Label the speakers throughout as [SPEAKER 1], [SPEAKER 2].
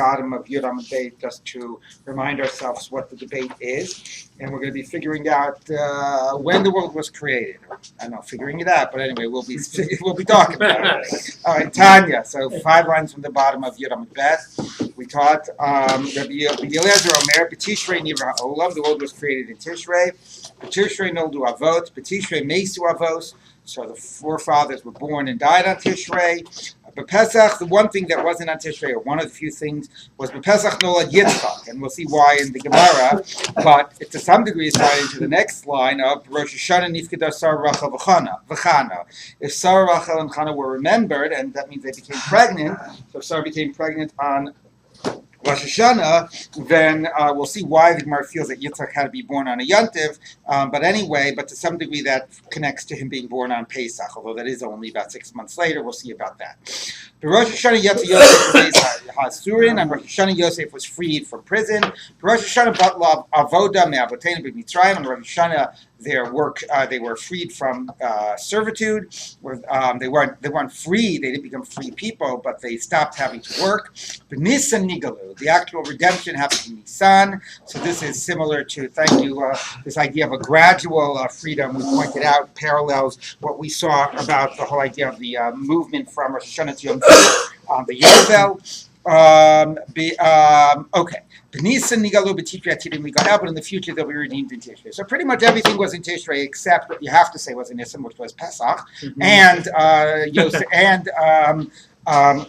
[SPEAKER 1] bottom of Yud Amud Beit just to remind ourselves what the debate is, and we're going to be figuring out when the world was created. I don't know, figuring it out, but anyway, we'll be talking about it. All right, Tanya. So 5 lines from the bottom of Yud Amud Bet. We taught Rabbi Eliezer Omer, B'Tishrei Nivra Ha'olam. The world was created in Tishrei. B'Tishrei Noldu Avot. B'Tishrei Meisu Avos. So the forefathers were born and died on Tishrei. But Pesach, the one thing that wasn't on Tishrei, or one of the few things, was Pesach Nolad Yitzchak, and we'll see why in the Gemara. But to some degree, it's tied into the next line of Rosh Hashanah Nifkeda Sarah Rachel V'chana. If Sarah, Rachel, and Chana were remembered, and that means they became pregnant, so if Sarah became pregnant on Rosh Hashanah, then we'll see why the Gemara feels that Yitzchak had to be born on a Yantiv. But to some degree that connects to him being born on Pesach, although that is only about 6 months later. We'll see about that. The Rosh Hashanah Yosef Hasurin, and Rosh Hashanah Yosef was freed from prison. The Rosh Hashanah Batlav Avoda Me'avoteinu B'Mitzrayim, and Rosh Hashanah their work, they were freed from servitude. They weren't free. They didn't become free people, but they stopped having to work. But Nisan Nigalu, the actual redemption happened in Nisan. So this is similar to, this idea of a gradual freedom. We pointed out parallels what we saw about the whole idea of the movement from Rosh Hashanah to Yom Kippur, the Yovel. Okay. But in the future they'll be redeemed in Tishrei. So pretty much everything was in Tishrei except what you have to say was in Nisan, which was Pesach, and Yosef, and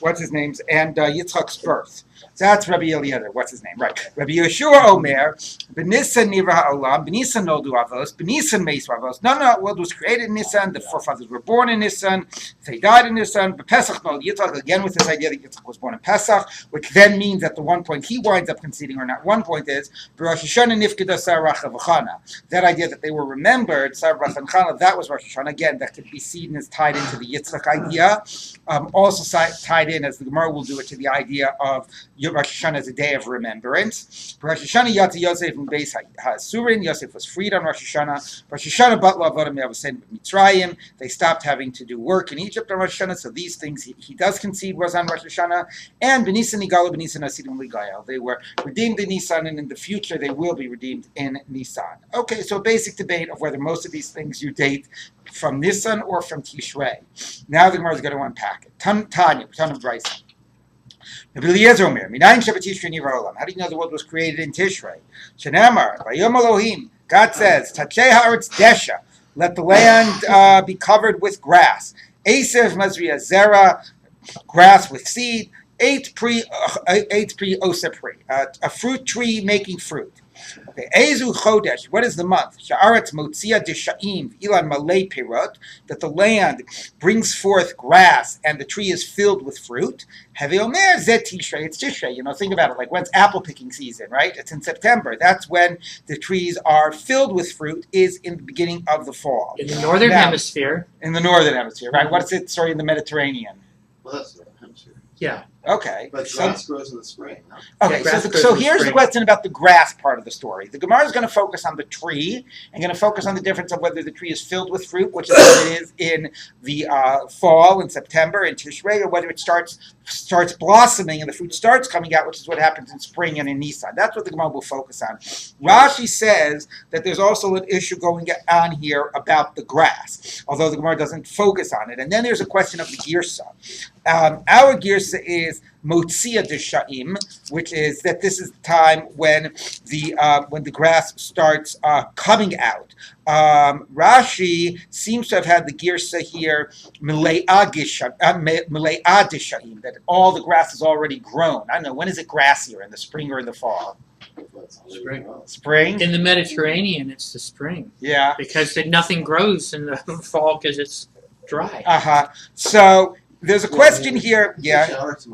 [SPEAKER 1] what's his name's, and Yitzchak's birth. That's Rabbi Eliezer. What's his name? Right. Rabbi Yeshua Omer, B'Nisan Nivra Ha'olam, B'Nisan Noldu Avos, B'Nisan Meisu Avos. No, the world was created in Nisan. The forefathers were born in Nisan. They died in Nisan. B'Pesach Noldu Yitzchak, again with this idea that Yitzchak was born in Pesach, which then means that the one point he winds up conceding, or not one point, is Rosh Hashanah Nifkeda Sarah Rachel V'chana. That idea that they were remembered, Sarah Rachel and Chana, that was Rosh Hashanah. Again, that could be seen as tied into the Yitzchak idea. Also tied in, as the Gemara will do it, to the idea of Rosh Hashanah as a day of remembrance. Rosh Hashanah Yatzi Yosef in Beis Hasurin. Yosef was freed on Rosh Hashanah. Rosh Hashanah Batla Avodah Me'avoseinu B'Mitzrayim. They stopped having to do work in Egypt on Rosh Hashanah. So these things he does concede was on Rosh Hashanah. And B'Nisan Nigalu B'Nisan Asidim Ligayel. They were redeemed in Nisan, and in the future they will be redeemed in Nisan. Okay, so a basic debate of whether most of these things you date from Nisan or from Tishrei. Now the Gemara is going to unpack it. Tanya, ton of Bryson. Rabbi Eliezer Omer, Minayin Shabbatishrei Nivra Olam. How do you know the world was created in Tishrei? Shenamar, Vayom Elohim. God says, Tachei haaretz desha. Let the land be covered with grass. Esev mazriya zera, grass with seed. Eight pri osepri, a fruit tree making fruit. Okay, Ezu Chodesh, what is the month? Sha'aretz motzia desha'im ilan malei pirot, that the land brings forth grass and the tree is filled with fruit. Have omer zet Tishrei, it's Tishrei. Think about it, like when's apple picking season, right? It's in September. That's when the trees are filled with fruit, is in the beginning of the fall.
[SPEAKER 2] In the northern hemisphere.
[SPEAKER 1] In the northern hemisphere, right? What is it, in the Mediterranean?
[SPEAKER 3] Well, that's the hemisphere.
[SPEAKER 2] Yeah.
[SPEAKER 1] Okay.
[SPEAKER 3] But grass grows in the spring, no?
[SPEAKER 1] Okay, so here's the question about the grass part of the story. The Gemara is going to focus on the tree and going to focus on the difference of whether the tree is filled with fruit, which is what it is in the fall, in September, in Tishrei, or whether it starts blossoming and the fruit starts coming out, which is what happens in spring and in Nisan. That's what the Gemara will focus on. Rashi says that there's also an issue going on here about the grass, although the Gemara doesn't focus on it. And then there's a question of the girsa. Our girsa is Motzia Deshaim, which is that this is the time when the grass starts coming out. Rashi seems to have had the girsa here Milei Deshaim, that all the grass is already grown. I don't know, when is it grassier, in the spring or in the fall? Spring?
[SPEAKER 2] In the Mediterranean, it's the spring.
[SPEAKER 1] Yeah.
[SPEAKER 2] Because nothing grows in the fall because it's dry.
[SPEAKER 1] So there's a question here. Yeah.
[SPEAKER 3] Which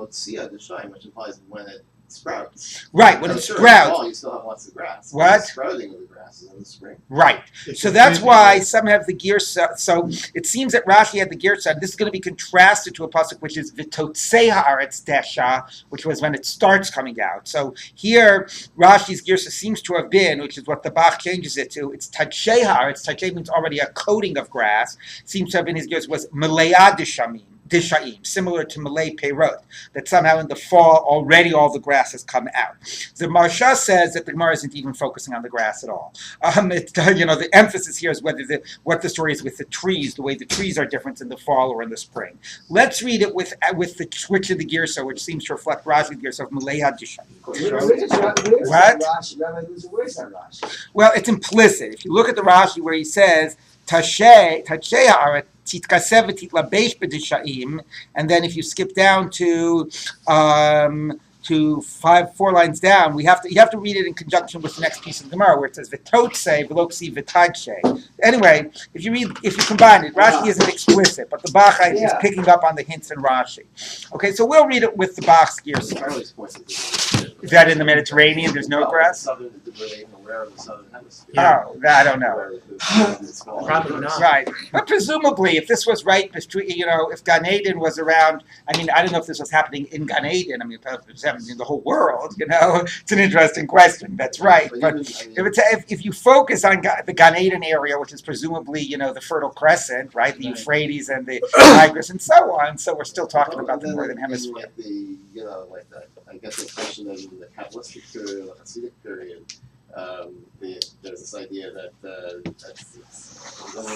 [SPEAKER 3] implies when it sprouts.
[SPEAKER 1] Right, when it sprouts.
[SPEAKER 3] You still have lots of grass.
[SPEAKER 1] What?
[SPEAKER 3] The sprouting of the grass is in the spring.
[SPEAKER 1] Right. So that's why some have the girsa. So it seems that Rashi had the girsa. This is going to be contrasted to a pasuk which is v'totzei haaretz desha, which was when it starts coming out. So here Rashi's girsa seems to have been, which is what the Bach changes it to. It's tachei haaretz. Tachei means already a coating of grass. Seems to have been his girsa was meleah deshamim. Dishaim, similar to Malay Peirot, that somehow in the fall already all the grass has come out. The Marsha says that the Gemara isn't even focusing on the grass at all. The emphasis here is what the story is with the trees, the way the trees are different in the fall or in the spring. Let's read it with the switch of the Girsa, which seems to reflect Rashi Girsa of Malay Dishaim. What?
[SPEAKER 4] Where's that Rashi?
[SPEAKER 1] Well, it's implicit. If you look at the Rashi where he says Tashe Haaretz Titkasev Titlabesh B'Dishaim, and then if you skip down to 4 lines down, you have to read it in conjunction with the next piece of the Gemara where it says V'totse V'loksi V'tadshe. Anyway, if you combine it, Rashi isn't explicit, but the Bachite is picking up on the hints in Rashi. Okay, so we'll read it with the Bach's gears. Is that in the Mediterranean? There's no grass? Oh, I don't know.
[SPEAKER 2] Probably not.
[SPEAKER 1] Right. But presumably, if this was right, if Gan Eden was around, I don't know if this was happening in Gan Eden. If it was happening in the whole world, it's an interesting question. That's right. But if you focus on the Gan Eden area, which is presumably, the Fertile Crescent, right, the Euphrates and the Tigris and so on, so we're still talking about the Northern Hemisphere.
[SPEAKER 3] I guess especially in the Kabbalistic period or Hasidic period, there's this idea that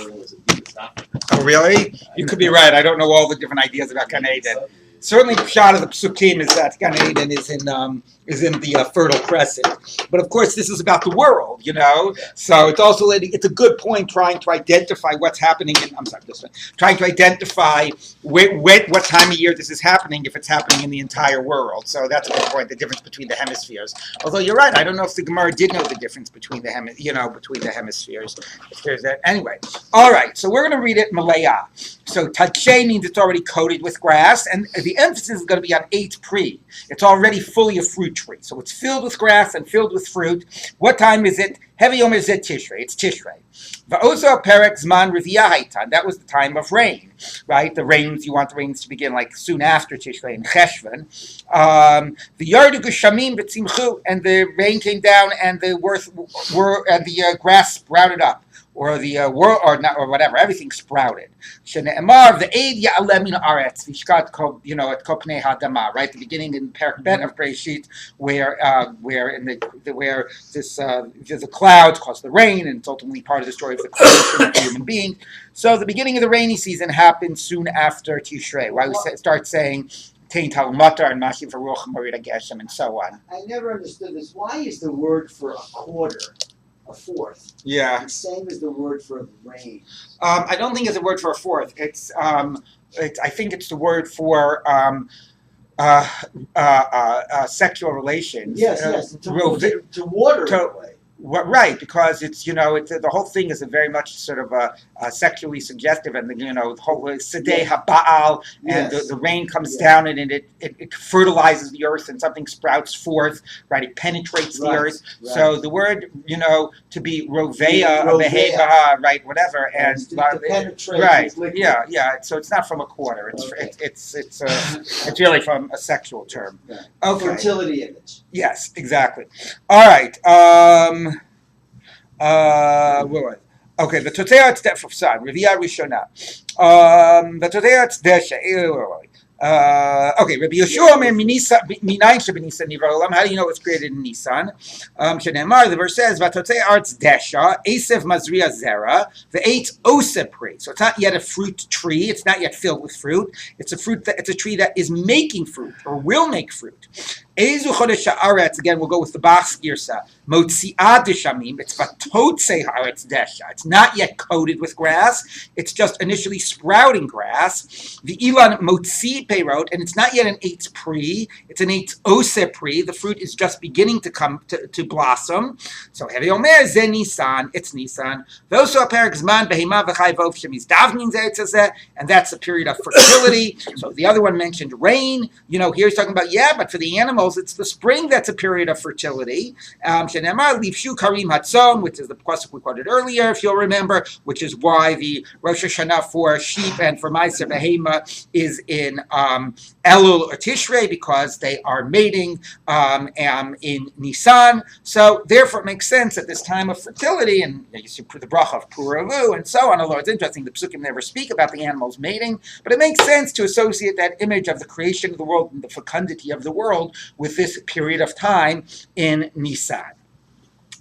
[SPEAKER 3] was in deepest Africa.
[SPEAKER 1] Oh, really? You could be right. I don't know all the different ideas about Gan Eden. Certainly, the shot of the Psukim is that Gan Eden is in the Fertile Crescent. But of course, this is about the world, So it's also it's a good point trying to identify what's happening. Trying to identify what time of year this is happening if it's happening in the entire world. So that's a good point. The difference between the hemispheres. Although you're right, I don't know if the Gemara did know the difference between the hemispheres. If there's that anyway. All right. So we're going to read it Malaya. So Tadshe means it's already coated with grass, and the emphasis is going to be on 8 Pri. It's already fully a fruit tree. So it's filled with grass and filled with fruit. What time is it? Heavy Omer Zed Tishrei. It's Tishrei. Va'osa Perek Zman Reviyah Haitan. That was the time of rain, right? You want the rains to begin like soon after Tishrei in Cheshvan. The Yardu Geshamim B'Tzimchu, and the rain came down and the grass sprouted up. Or whatever, everything sprouted. Shene'emar v'eid ya'aleh min haaretz v'shkat at kopnei hadama. Right, the beginning in Perek Bet of Bereshit, where the clouds cause the rain, and it's ultimately part of the story of the creation of the human being. So the beginning of the rainy season happened soon after Tishrei. Why we start saying Tein Tal Matar and Mashiv Haruch Marida Geshem and so on.
[SPEAKER 4] I never understood this. Why is the word for a quarter a fourth?
[SPEAKER 1] Yeah.
[SPEAKER 4] The same as the word for rain.
[SPEAKER 1] I don't think it's a word for a fourth. I think it's the word for sexual relations.
[SPEAKER 4] Yes. To water.
[SPEAKER 1] Right, because it's the whole thing is a very much sort of sexually suggestive, and the whole Sedeh HaBaal, and the rain comes down and it fertilizes the earth and something sprouts forth. Right, it penetrates the earth. Right. So the word to be Roveya, Beheva, right, whatever, and right, yeah. So it's not from a quarter. It's really from a sexual term. Okay.
[SPEAKER 4] Fertility image.
[SPEAKER 1] Yes, exactly. All right. Okay, the Toteat's Def of San, Revia Rishona. The Toteat's Desha. Okay, Rabbi Yeshua Minayin Shabinisa Nirolam. How do you know it's created in Nisan? Shenemar, the verse says, Vatotei Arts Desha, Esev Mazria Zera, the 8 Osepri. So it's not yet a fruit tree, it's not yet filled with fruit. It's a tree that is making fruit or will make fruit. Ezu Chodesh Haaretz, again, we'll go with the Bach's Girsa. Motzi'ah Deshamim, it's Vatotzei Haaretz Desha. It's not yet coated with grass, it's just initially sprouting grass. The Ilan Motzi Peirot, and it's not yet an 8 Pri, it's an 8 Ose Pri. The fruit is just beginning to come to blossom. So Hevi Omer Ze Nisan, it's Nisan. Those who are Perek Zman Behema V'chai Vov Shemiz Davnin Zeh, and that's the period of fertility. So the other one mentioned rain. Here he's talking about, but for the animals, animals, it's the spring that's a period of fertility. Shenemar Livshu Karim Hatzon, which is the pasuk we quoted earlier, if you'll remember, which is why the Rosh Hashanah for sheep and for Meiser Behema is in Elul or Tishrei, because they are mating in Nisan. So therefore it makes sense at this time of fertility, and you see the bracha of Puravu and so on, although it's interesting, the psukim never speak about the animals mating, but it makes sense to associate that image of the creation of the world and the fecundity of the world with this period of time in Nisan.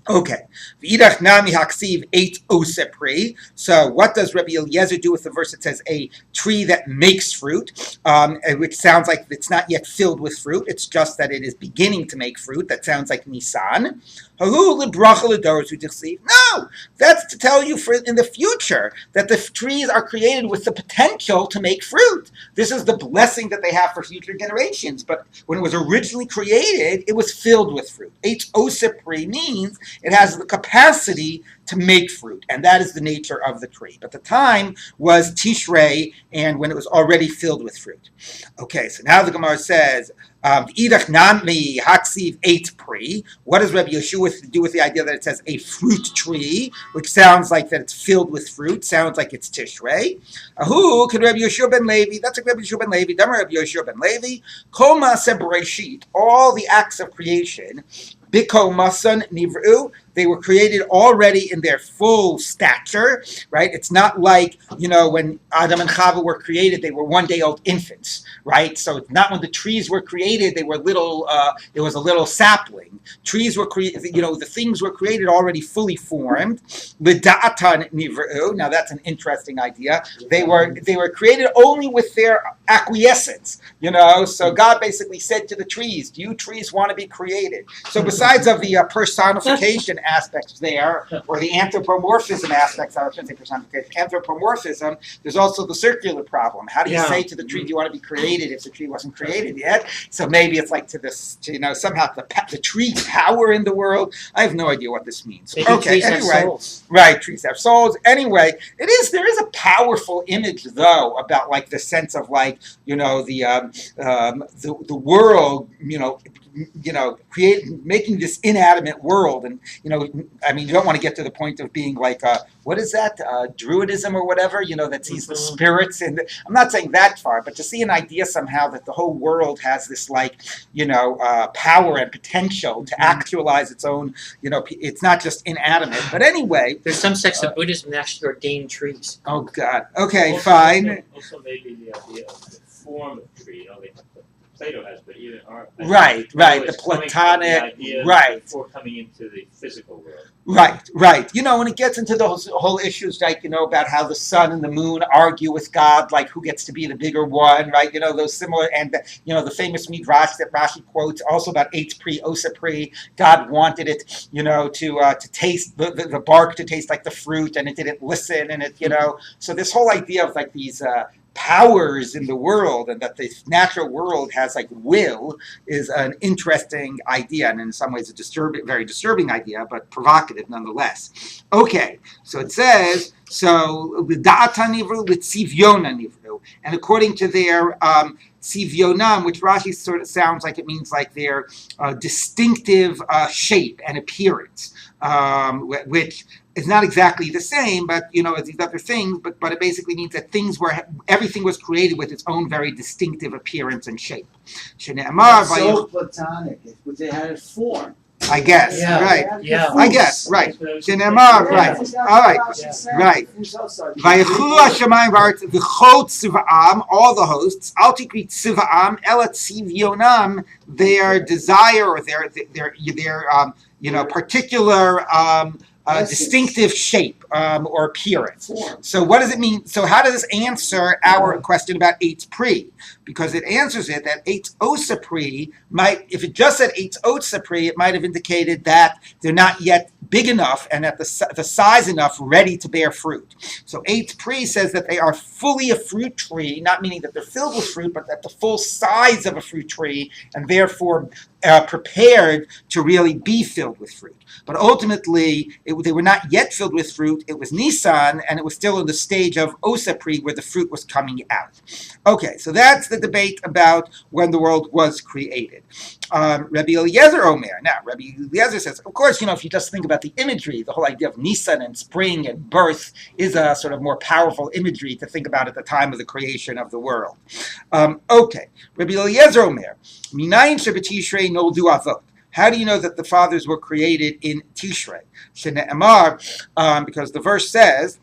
[SPEAKER 1] Okay. V'idach nami haksiv eit osepri. So what does Rabbi Eliezer do with the verse that says a tree that makes fruit, which sounds like it's not yet filled with fruit, it's just that it is beginning to make fruit. That sounds like Nisan. No, that's to tell you for in the future that the trees are created with the potential to make fruit. This is the blessing that they have for future generations. But when it was originally created, it was filled with fruit. Eit osepri means it has the capacity to make fruit, and that is the nature of the tree. But the time was Tishrei, and when it was already filled with fruit. Okay, so now the Gemara says, "Idach nami haksiv eit pri." What does Rabbi Yeshua do with the idea that it says a fruit tree, which sounds like that it's filled with fruit? Sounds like it's Tishrei. Who could Rabbi Yeshua ben Levi? That's like Rabbi Yeshua ben Levi. Damar Rabbi Yeshua ben Levi. Kol ma'aseh bereshit. All the acts of creation. Biko masan nivru. They were created already in their full stature, right? It's not like, when Adam and Chava were created, they were one-day-old infants, right? So it's not when the trees were created, they were little, it was a little sapling. Trees were created, the things were created already fully formed. L'da'atan nivru. Now that's an interesting idea. They were created only with their acquiescence, so God basically said to the trees, do you trees want to be created? So besides of the personification aspects there, or the anthropomorphism aspects, I shouldn't say personification, anthropomorphism, there's also the circular problem. How do you say to the tree, do you want to be created if the tree wasn't created yet? So maybe it's like somehow the tree power in the world. I have no idea what this means.
[SPEAKER 2] Maybe trees have souls.
[SPEAKER 1] Right, trees have souls. Anyway, there is a powerful image though about like the sense of like, the world, making this inanimate world, and you don't want to get to the point of being like what is that Druidism or whatever, that sees the spirits, and I'm not saying that far, but to see an idea somehow that the whole world has this like power and potential to actualize its own, it's not just inanimate. But anyway,
[SPEAKER 2] there's some sects of Buddhism that actually ordain trees.
[SPEAKER 1] Oh God. Okay, fine.
[SPEAKER 5] Also maybe the idea of the form of tree. Plato has, but even our
[SPEAKER 1] right, the Platonic, right,
[SPEAKER 5] before coming into the physical world.
[SPEAKER 1] Right. When it gets into those whole issues, like about how the sun and the moon argue with God, like who gets to be the bigger one, right? Those similar, and the famous midrash that Rashi quotes also about Eitz Pri Osa Pri. God wanted it, to taste the bark to taste like the fruit, and it didn't listen, and it, So this whole idea of like these powers in the world, and that the natural world has like will, is an interesting idea, and in some ways a very disturbing idea, but provocative nonetheless. Okay, so it says, l'da'ata nivru, l'tzivyona nivru, and according to their tzivionam, which Rashi sort of sounds like it means like their distinctive shape and appearance, which is not exactly the same, but as these other things, but it basically means that everything was created with its own very distinctive appearance and shape.
[SPEAKER 4] So Platonic, but they had a form.
[SPEAKER 1] I guess,
[SPEAKER 2] yeah.
[SPEAKER 1] Right.
[SPEAKER 2] Yeah.
[SPEAKER 1] I guess, right. Shenemar, right. All right. Right. Vayechu Hashemayim v'aretz v'chol tziva'am, all the hosts, al tikri tziva'am, ela tzivionam, their desire or their particular distinctive shape or appearance. So what does it mean? So how does this answer our question about Eitz Pri? Because it answers it that Eitz Osa Pri might, if it just said Eitz Osa Pri, it might have indicated that they're not yet big enough and at the size enough ready to bear fruit. So Eitz Pri says that they are fully a fruit tree, not meaning that they're filled with fruit, but at the full size of a fruit tree, and therefore prepared to really be filled with fruit. But ultimately, they were not yet filled with fruit note, it was Nisan, and it was still in the stage of Osapri, where the fruit was coming out. Okay, so that's the debate about when the world was created. Rabbi Eliezer Omer. Now, Rabbi Eliezer says, of course, if you just think about the imagery, the whole idea of Nisan and spring and birth is a sort of more powerful imagery to think about at the time of the creation of the world. Okay, Rabbi Eliezer Omer. Minayin shebetishrei noldu avot. How do you know that the fathers were created in Tishrei? Shene'emar, because the verse says,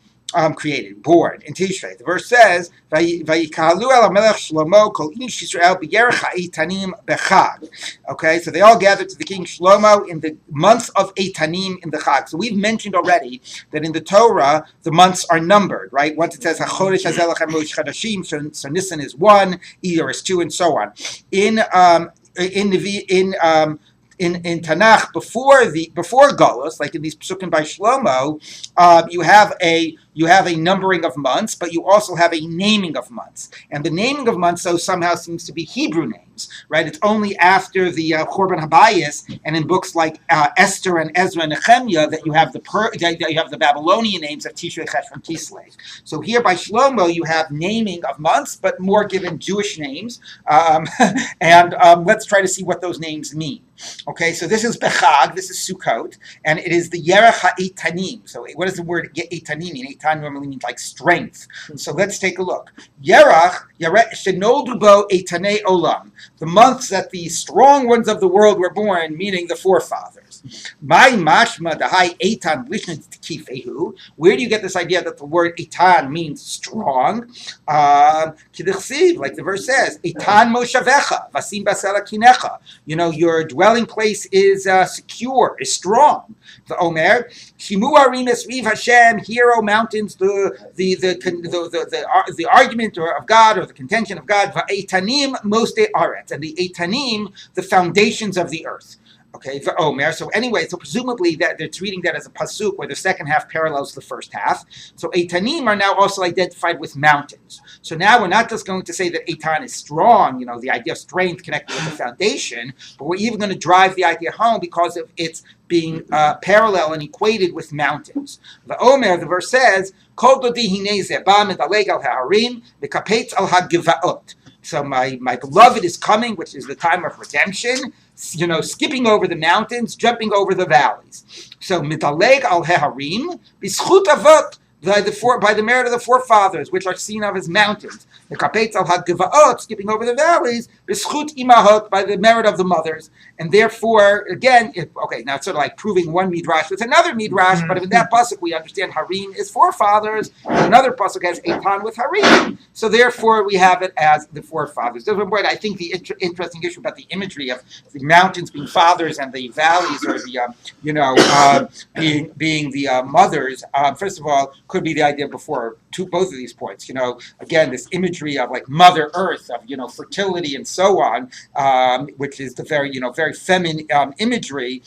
[SPEAKER 1] created, born in Tishrei. The verse says, "Vayikalu el Melech Shlomo kol ish Yisrael b'yerech ha'etanim bechag." Okay, so they all gathered to the king Shlomo in the month of Etanim in the Chag. So we've mentioned already that in the Torah the months are numbered, right? Once it says HaChodesh Hazel Lachem Rosh Chodashim, so Nisan is 1, Iyar is 2, and so on. In Tanakh, before Golus, like in these psukim by Shlomo, you have a numbering of months, but you also have a naming of months. And the naming of months, so somehow seems to be Hebrew names, right? It's only after the Churban Habayis and in books like Esther and Ezra and Nehemiah that you have the Babylonian names of Tishrei, Cheshvan, Kislev. So here by Shlomo you have naming of months, but more given Jewish names. And let's try to see what those names mean. Okay, so this is Bechag, this is Sukkot, and it is the Yerech HaEtanim. So what does the word Etanim mean? Etan normally means like strength. So let's take a look. Yerech Shenoldu Bo Etanei Olam. The months that the strong ones of the world were born, meaning the forefathers. My mashma dahai Etan Lishnit Kifehu. Where do you get this idea that the word Etan means strong? Kidechsiv, like the verse says, Etan Moshavecha, Vasim Basela Kinecha. Your dwelling place is secure, is strong. The Omer, Shimu Arimis Riv Hashem, here, O mountains, the argument of God or the contention of God, Va'etanim Moste Aretz, and the Etanim, the foundations of the earth. Okay, for Omer. So anyway, so presumably that they're treating that as a pasuk where the second half parallels the first half. So Etanim are now also identified with mountains. So now we're not just going to say that Etan is strong, the idea of strength connected with the foundation, but we're even going to drive the idea home because of its being parallel and equated with mountains. The Omer, the verse says, Kol dodi hineze ba medaleg al ha'arim v'kapetz al ha'givaot. So my beloved is coming, which is the time of redemption, skipping over the mountains, jumping over the valleys. So mitaleg al heharim b'schut avot, by the merit of the forefathers, which are seen of as mountains. The kapetz al ha'givaot, skipping over the valleys, b'schut imahot, by the merit of the mothers. And therefore, again, now it's sort of like proving one midrash with another midrash, but in that pasuk we understand harim is forefathers, and another pasuk has Etan with harim. So therefore we have it as the forefathers. I think the interesting issue about the imagery of the mountains being fathers and the valleys or the being the mothers. First of all, could be the idea before both of these points. Again, this imagery of like Mother Earth, of fertility and so on, which is the very feminine imagery,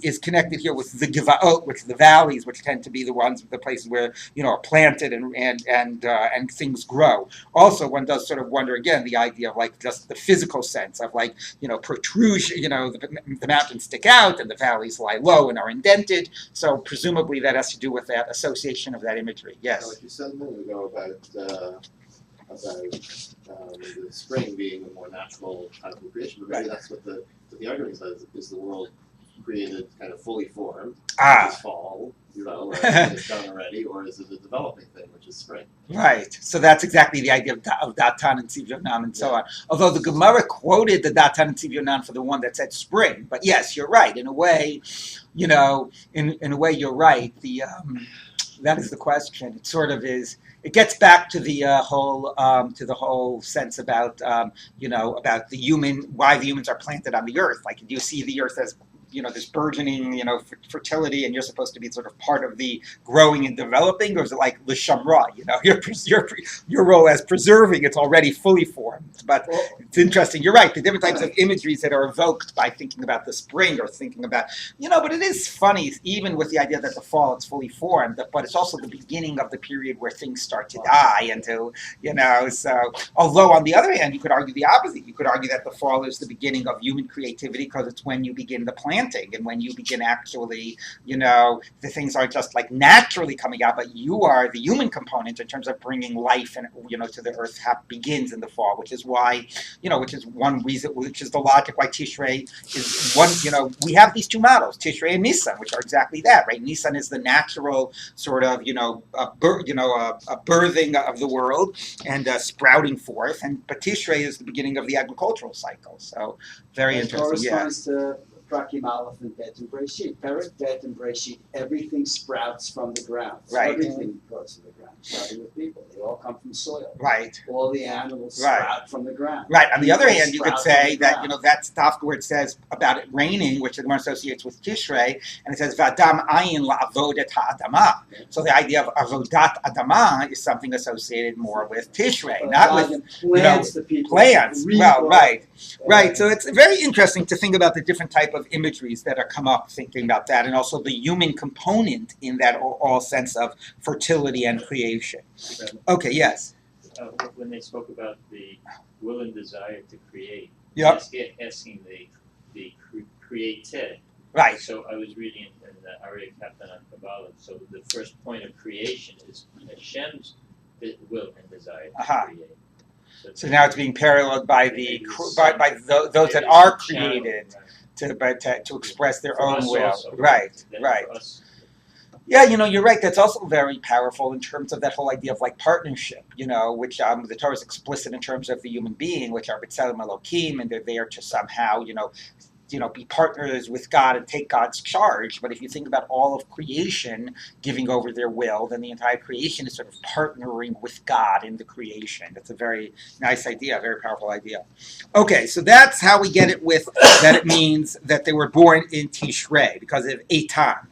[SPEAKER 1] is connected here with the Givaot, which are the valleys, which tend to be the places where are planted and things grow. Also, one does sort of wonder again the idea of like just the physical sense of like protrusion. The mountains stick out and the valleys lie low and are indented. So presumably that has to do with that association of that imagery. Yes.
[SPEAKER 3] Like you said a minute ago about the spring being a more natural kind of creation, but maybe that's what the argument says, is the world created kind of fully formed, this fall, it's done already, or is it a developing thing, which is spring?
[SPEAKER 1] Right. So that's exactly the idea of Datan and Tzivyonan and so on. Although the Gemara quoted the Datan and Tzivyonan for the one that said spring, but yes, you're right. In a way, in a way, you're right. That is the question. It sort of is. It gets back to the whole sense about about the human, why the humans are planted on the earth. Like, do you see the earth as this burgeoning, fertility, and you're supposed to be sort of part of the growing and developing, or is it like l'shamra? Your role as preserving, it's already fully formed. But it's interesting. You're right. The different types of imageries that are evoked by thinking about the spring or thinking about, but it is funny, even with the idea that the fall it's fully formed, but it's also the beginning of the period where things start to die until, so, although on the other hand, you could argue the opposite. You could argue that the fall is the beginning of human creativity because it's when you begin the planting planting, and when you begin actually, the things aren't just like naturally coming out, but you are the human component in terms of bringing life and to the earth begins in the fall, which is why, which is one reason, which is the logic why Tishrei is one. We have these two models, Tishrei and Nisan, which are exactly that, right? Nisan is the natural sort of a birthing of the world and sprouting forth, but Tishrei is the beginning of the agricultural cycle. So very interesting.
[SPEAKER 4] Corresponds to Prakim Aleph and Bet and Breshit. Perek Bet and Breshit, everything sprouts from the ground. So
[SPEAKER 1] right.
[SPEAKER 4] Everything goes from the ground. Starting with people, they all come from soil.
[SPEAKER 1] Right.
[SPEAKER 4] All the animals sprout from the ground.
[SPEAKER 1] Right. On the other hand, you could say that
[SPEAKER 4] ground.
[SPEAKER 1] that stuff where it says about it raining, which the one associates with Tishrei, and it says Vadam Ayin la'avodat ha'adama. So the idea of avodat adama is something associated more with Tishrei, not with
[SPEAKER 4] plants. The people
[SPEAKER 1] plants. Well, right. Right. So it's very interesting to think about the different type of imageries that are come up thinking about that, and also the human component in that all sense of fertility and creation. Okay, yes.
[SPEAKER 5] When they spoke about the will and desire to create, asking the created.
[SPEAKER 1] Right.
[SPEAKER 5] So I was reading in the Arya Captain on Kabbalah. So the first point of creation is Hashem's will and desire to create.
[SPEAKER 1] So now it's being paralleled by those that are created to express their own will.
[SPEAKER 5] Also,
[SPEAKER 1] right. Yeah, you're right. That's also very powerful in terms of that whole idea of like partnership, which the Torah is explicit in terms of the human being, which are B'Tselem Elokim, and they're there to somehow, be partners with God and take God's charge. But if you think about all of creation giving over their will, then the entire creation is sort of partnering with God in the creation. That's a very nice idea, a very powerful idea. Okay, so that's how we get it with that it means that they were born in Tishrei, because of Eitan.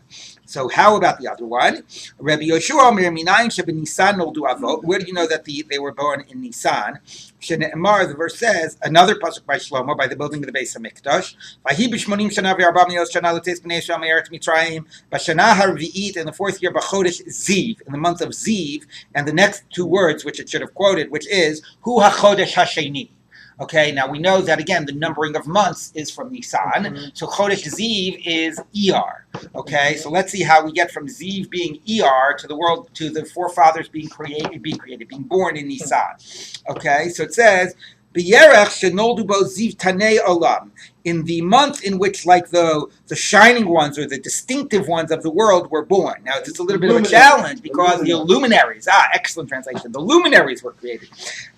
[SPEAKER 1] So how about the other one? Rabbi Yoshua Omer Minayin Shebenisan Noldu Avot. Where do you know that they were born in Nisan? Shene'emar, the verse says, another pasuk by Shlomo, by the building of the Beis HaMikdash. Vahi b'shmonim shana v'arba miyos shana l'teis b'nei Yisrael me'eretz Mitzrayim. B'shana harvi'it, in the fourth year, b'chodesh Ziv, in the month of Ziv, and the next two words, which it should have quoted, which is, Hu hachodesh hasheni. Okay, now we know that again, the numbering of months is from Nisan. So Chodesh Ziv is Iyar. Okay, so let's see how we get from Ziv being Iyar to the forefathers being born in Nisan. Okay, so it says, B'yerech shenoldu bo Ziv tanei olam. In the month in which, like the shining ones or the distinctive ones of the world were born. Now, it's a little bit of a challenge because the luminaries, excellent translation, the luminaries were created.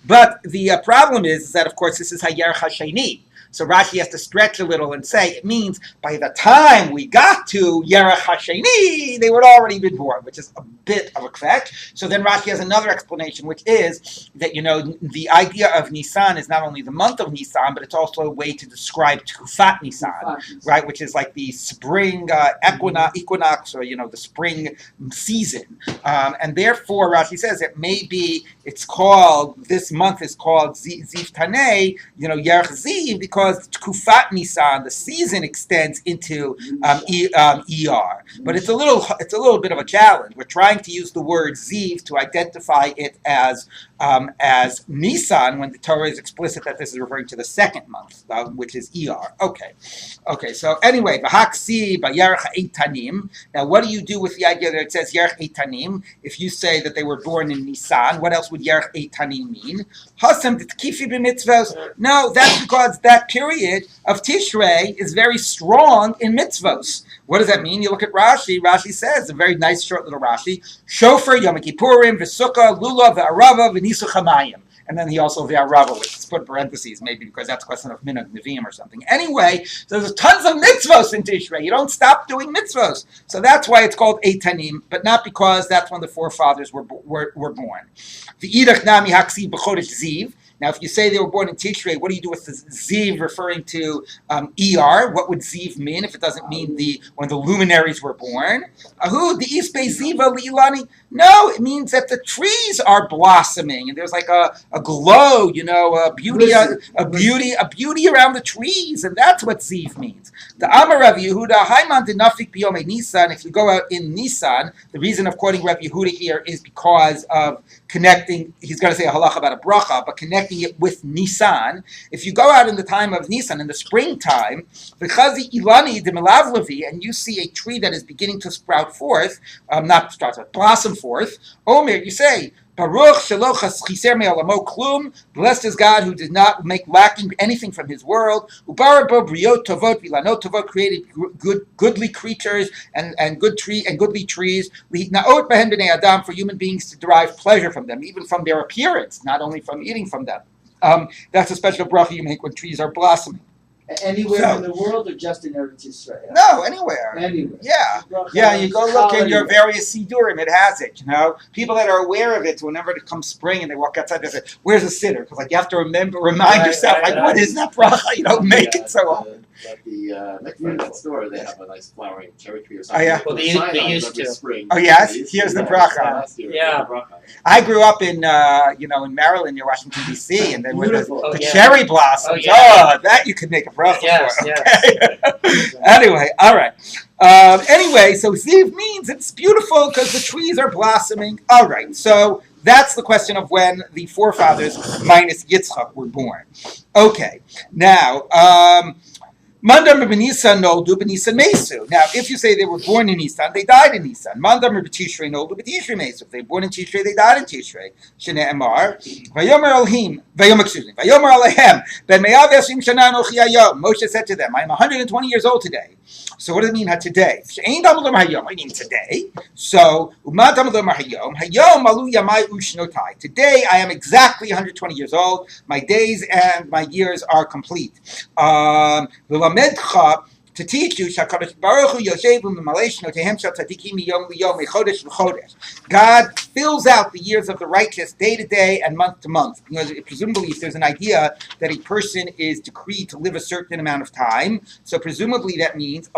[SPEAKER 1] But the problem is that, of course, this is Hayerech HaSheni. So Rashi has to stretch a little and say it means by the time we got to Yerech HaSheni, they would already been born, which is a bit of a kvetch. So then Rashi has another explanation, which is that, the idea of Nisan is not only the month of Nisan, but it's also a way to describe Tufat Nisan, right, which is like the spring equinox, or, the spring season. And therefore, Rashi says it this month is called Ziv Tanei, Yerech Ziv, because Kufat Nisan, the season extends into ER, but it's a little bit of a challenge. We're trying to use the word Ziv to identify it as Nisan when the Torah is explicit that this is referring to the second month, which is ER. Okay. So anyway, v'haksi b'yerech eitanim. Now, what do you do with the idea that it says yerech eitanim? If you say that they were born in Nisan, what else would yerech eitanim mean? Hasam t'kifi b'mitzvos. No, that's because that period of Tishrei is very strong in mitzvos. What does that mean? You look at Rashi. Rashi says, a very nice short little Rashi, Shofar, Yom Kippurim, V'sukkah, Lulav, V'arava, V'nisu Chamayim. And then he also V'arava, which is put in parentheses, maybe because that's a question of Minhag Nevi'im or something. Anyway, so there's tons of mitzvos in Tishrei. You don't stop doing mitzvos. So that's why it's called Eitanim, but not because that's when the forefathers were born. V'idach nami haksi b'chodesh Ziv. Now, if you say they were born in Tishrei, what do you do with the Ziv referring to ER? What would Ziv mean if it doesn't mean when the luminaries were born? Ahu, the Ispe Ziva Li'ilani? No, it means that the trees are blossoming and there's like a glow, a beauty around the trees, and that's what Ziv means. The Amar Rav Yehuda, Haiman Dinafik Biyome Nisan. If you go out in Nisan, the reason of quoting Rav Yehuda here is because of connecting, he's going to say a halacha about a bracha, but connecting it with Nisan. If you go out in the time of Nisan, in the springtime, v'chazi ilani de and you see a tree that is beginning to sprout forth, blossom forth, Omer, you say, Baruch shelo chiser me'alamo klum. Blessed is God who did not make lacking anything from His world. Ubar bo briot tovot vilanot tovot, created goodly creatures and goodly trees. Naot behen b'nei adam, for human beings to derive pleasure from them, even from their appearance, not only from eating from them. That's a special bracha you make when trees are blossoming.
[SPEAKER 4] Anywhere in the world, or just in Eretz Yisrael?
[SPEAKER 1] No, anywhere.
[SPEAKER 4] Anywhere.
[SPEAKER 1] Yeah. You go look in your various sidurim. It has it. People that are aware of it, whenever it comes spring and they walk outside, they say, "Where's the siddur?" Because you have to remind yourself, what is that bracha? You don't make it so often.
[SPEAKER 3] At the next store, they have a nice flowering cherry tree or something.
[SPEAKER 1] Oh yeah.
[SPEAKER 2] Well, they used to.
[SPEAKER 3] Spring.
[SPEAKER 1] Oh yes. Here's the bracha.
[SPEAKER 2] Yeah.
[SPEAKER 1] I grew up in in Maryland near Washington D.C. and then with the
[SPEAKER 2] yeah.
[SPEAKER 1] cherry blossoms. That you could make a bracha for.
[SPEAKER 2] Yes.
[SPEAKER 1] Anyway, all right. So Ziv means it's beautiful because the trees are blossoming. All right. So that's the question of when the forefathers minus Yitzchak were born. Okay. Now. Mandam Nisan noldu b'Nisan mesu. Now, if you say they were born in Nisan, they died in Nisan. Mandam b'Tishrei noldu b'Tishrei mesu. If they were born in Tishrei, they died in Tishrei. Shne'emar Vayomer Elohim Vayomer Alehem Ben Me'av Yashim Shana Anochi Hayom. Moshe said to them, "I am 120 years old today." So what does it mean today? She'ein damar hayom. I mean today. So umat damar hayom. Hayom malu yamai ushnotai. Today I am exactly 120 years old. My days and my years are complete. To teach you, God fills out the years of the righteous day to day and month to month. Presumably, if there's an idea that a person is decreed to live a certain amount of time, so presumably that means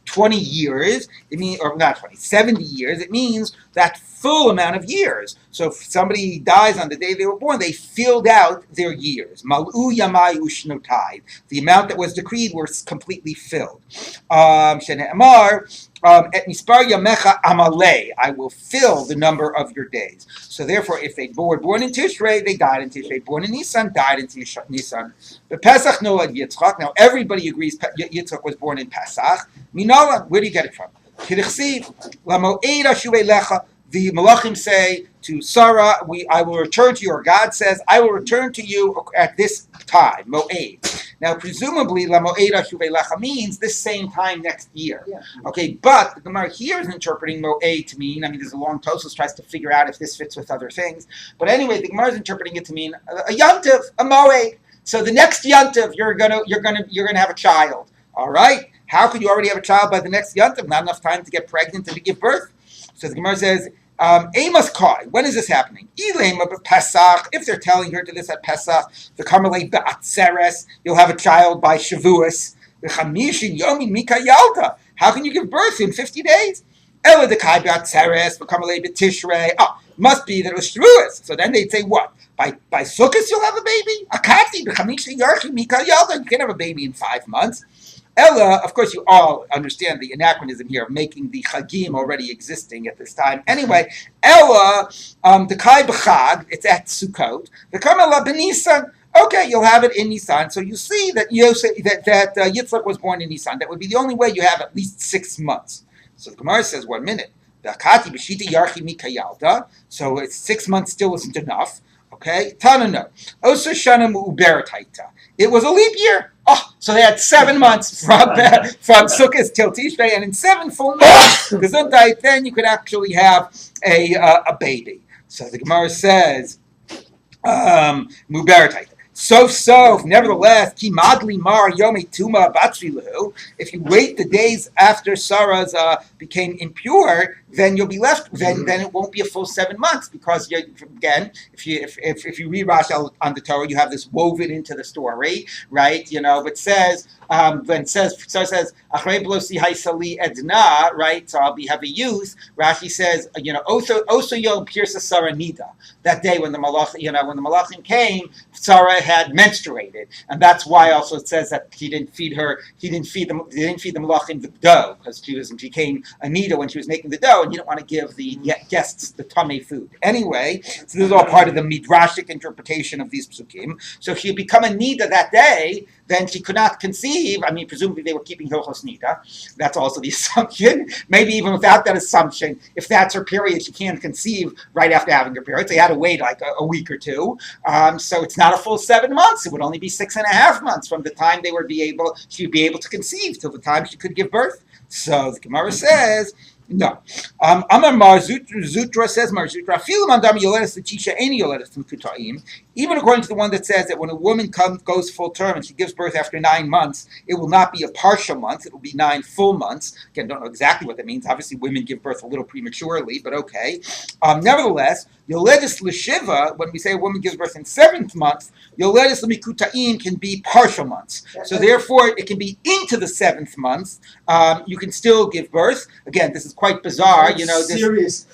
[SPEAKER 1] 20 years, it means, or not 20, 70 years, it means that full amount of years. So if somebody dies on the day they were born, they filled out their years. Mal'u yamai ushnotai. The amount that was decreed was completely filled. Shene'emar, et mispar yamecha amalei. I will fill the number of your days. So therefore, if they were born in Tishrei, they died in Tishrei. Born in Nisan, died in Nisan. The Pesach noad Yitzchak. Now everybody agrees Yitzchak was born in Pesach. Minala, where do you get it from? The Malachim say to Sarah, I will return to you, or God says, I will return to you at this time, Mo'ed. Now, presumably, La Mo'ed Ashuvei Lecha means this same time next year. Yeah. Okay, but the Gemara here is interpreting Mo'ed to mean, there's a long Tosfos tries to figure out if this fits with other things. But anyway, the Gemara is interpreting it to mean a Yantiv, a Mo'ed. So the next Yantiv, you're gonna have a child. All right? How could you already have a child by the next Yantiv? Not enough time to get pregnant and to give birth. So the Gemara says, Amos Kai, when is this happening? Pesach, if they're telling her to this at Pesach, the Karmelei Ba'atzeres, you'll have a child by Shavuos. The Chamishin Yomi Mika Yalta. How can you give birth in 50 days? Ela the Kai Ba'atzeres, the Karmelei B'Tishrei. Must be that it was Shavuos. So then they'd say what? By Sukkot you'll have a baby? Akati, the Chamishin Yarchi Mika Yalta. You can't have a baby in 5 months. Ella, of course, you all understand the anachronism here of making the Chagim already existing at this time. Anyway, Ella, the Kai B'Chag, it's at Sukkot. The Karmela B'Nisan, okay, you'll have it in Nisan. So you see that Yitzchak was born in Nisan. That would be the only way you have at least 6 months. So the Gemara says, 1 minute. The Akati B'Shita Yarchi Mikayalta. So it's 6 months still isn't enough. Okay, Tanano. Osa Shana Mu'uberataita. It was a leap year. So they had 7 months from Sukkot till Tishrei, and in 7 full months, then you could actually have a baby. So the Gemara says, Mu'uberataita. So, nevertheless, ki madli mar yomi tuma batrilu. If you wait the days after Sarah's became impure, then you'll be left. Then it won't be a full 7 months, because if you read Rosh on the Torah, you have this woven into the story, right? It says when it says, Achrei Blosi Haisali Edna, right? So have a youth. Rashi says, also Yom Pirsa Sarah Nida. That day when the Malachim came, Sarah had menstruated, and that's why also it says that he didn't feed the Malachim the dough, because she became Anita when she was making the dough, and you don't want to give the guests the tummy food. Anyway, so this is all part of the midrashic interpretation of these psukim. So if she had become Anita that day, then she could not conceive. I mean, presumably they were keeping Hilchos Nida. That's also the assumption. Maybe even without that assumption, if that's her period, she can't conceive right after having her period. So they had to wait like a week or two. So it's not a full 7 months. It would only be 6.5 months from the time she would be able to conceive till the time she could give birth. So the Gemara says, no. Amar Mar Zutra says, even according to the one that says that when a woman goes full term and she gives birth after 9 months, it will not be a partial month, it will be 9 full months. Again, don't know exactly what that means. Obviously, women give birth a little prematurely, but okay. Nevertheless, Yoledis L'Shiva, when we say a woman gives birth in 7th month, Yoledis L'Mikuta'im can be partial months. So therefore, it can be into the 7th month. You can still give birth. Again, this is quite bizarre. Serious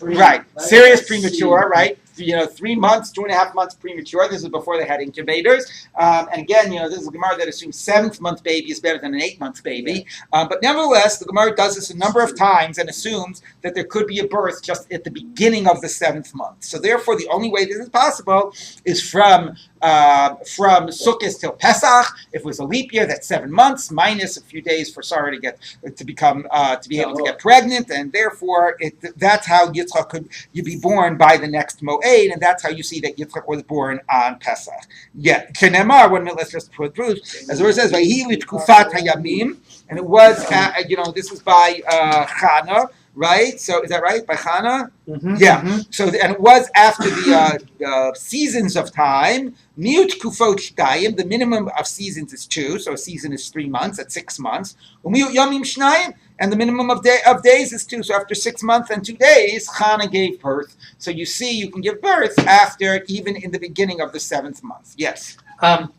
[SPEAKER 1] premature, right? 3 months, 2.5 months premature. This is before they had incubators. And again, this is a Gemara that assumes 7th month baby is better than an 8-month baby. But nevertheless, the Gemara does this a number of times and assumes that there could be a birth just at the beginning of the 7th month. So therefore, the only way this is possible is from Sukkot till Pesach. If it was a leap year, that's 7 months minus a few days for Sarah to be able to get pregnant, and therefore that's how Yitzchak could be born by the next Moed, and that's how you see that Yitzchak was born on Pesach. Yeah, let's just put through. As the word says, "Vayihi l'tkufat hayamim," and it was this is by Chana. Right, so is that right by Chana? Mm-hmm. Yeah. Mm-hmm. So and it was after the seasons of time. Miut kufot shtayim. The minimum of seasons is 2, so a season is 3 months. At 6 months. Umiut yamim shnayim, and the minimum of days is 2. So after 6 months and 2 days, Chana gave birth. So you see, you can give birth after even in the beginning of the 7th month. Yes.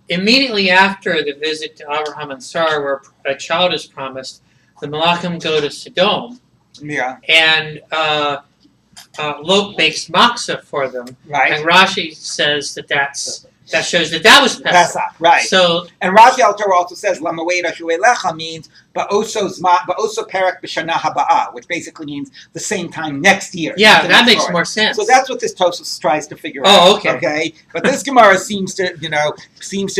[SPEAKER 2] Immediately after the visit to Abraham and Sarah, where a child is promised, the Malachim go to Sodom.
[SPEAKER 1] Yeah.
[SPEAKER 2] And Lot makes matzah for them. Right. And Rashi says that shows that was Pesach.
[SPEAKER 1] Right.
[SPEAKER 2] So,
[SPEAKER 1] and Rashi also says Lamawei Rashu Elecha means Ba'oso Perek B'Shana Haba'ah, which basically means the same time next year.
[SPEAKER 2] Yeah, that makes more sense.
[SPEAKER 1] So that's what this Tosfos tries to figure out.
[SPEAKER 2] Oh, okay.
[SPEAKER 1] Okay. But this Gemara seems to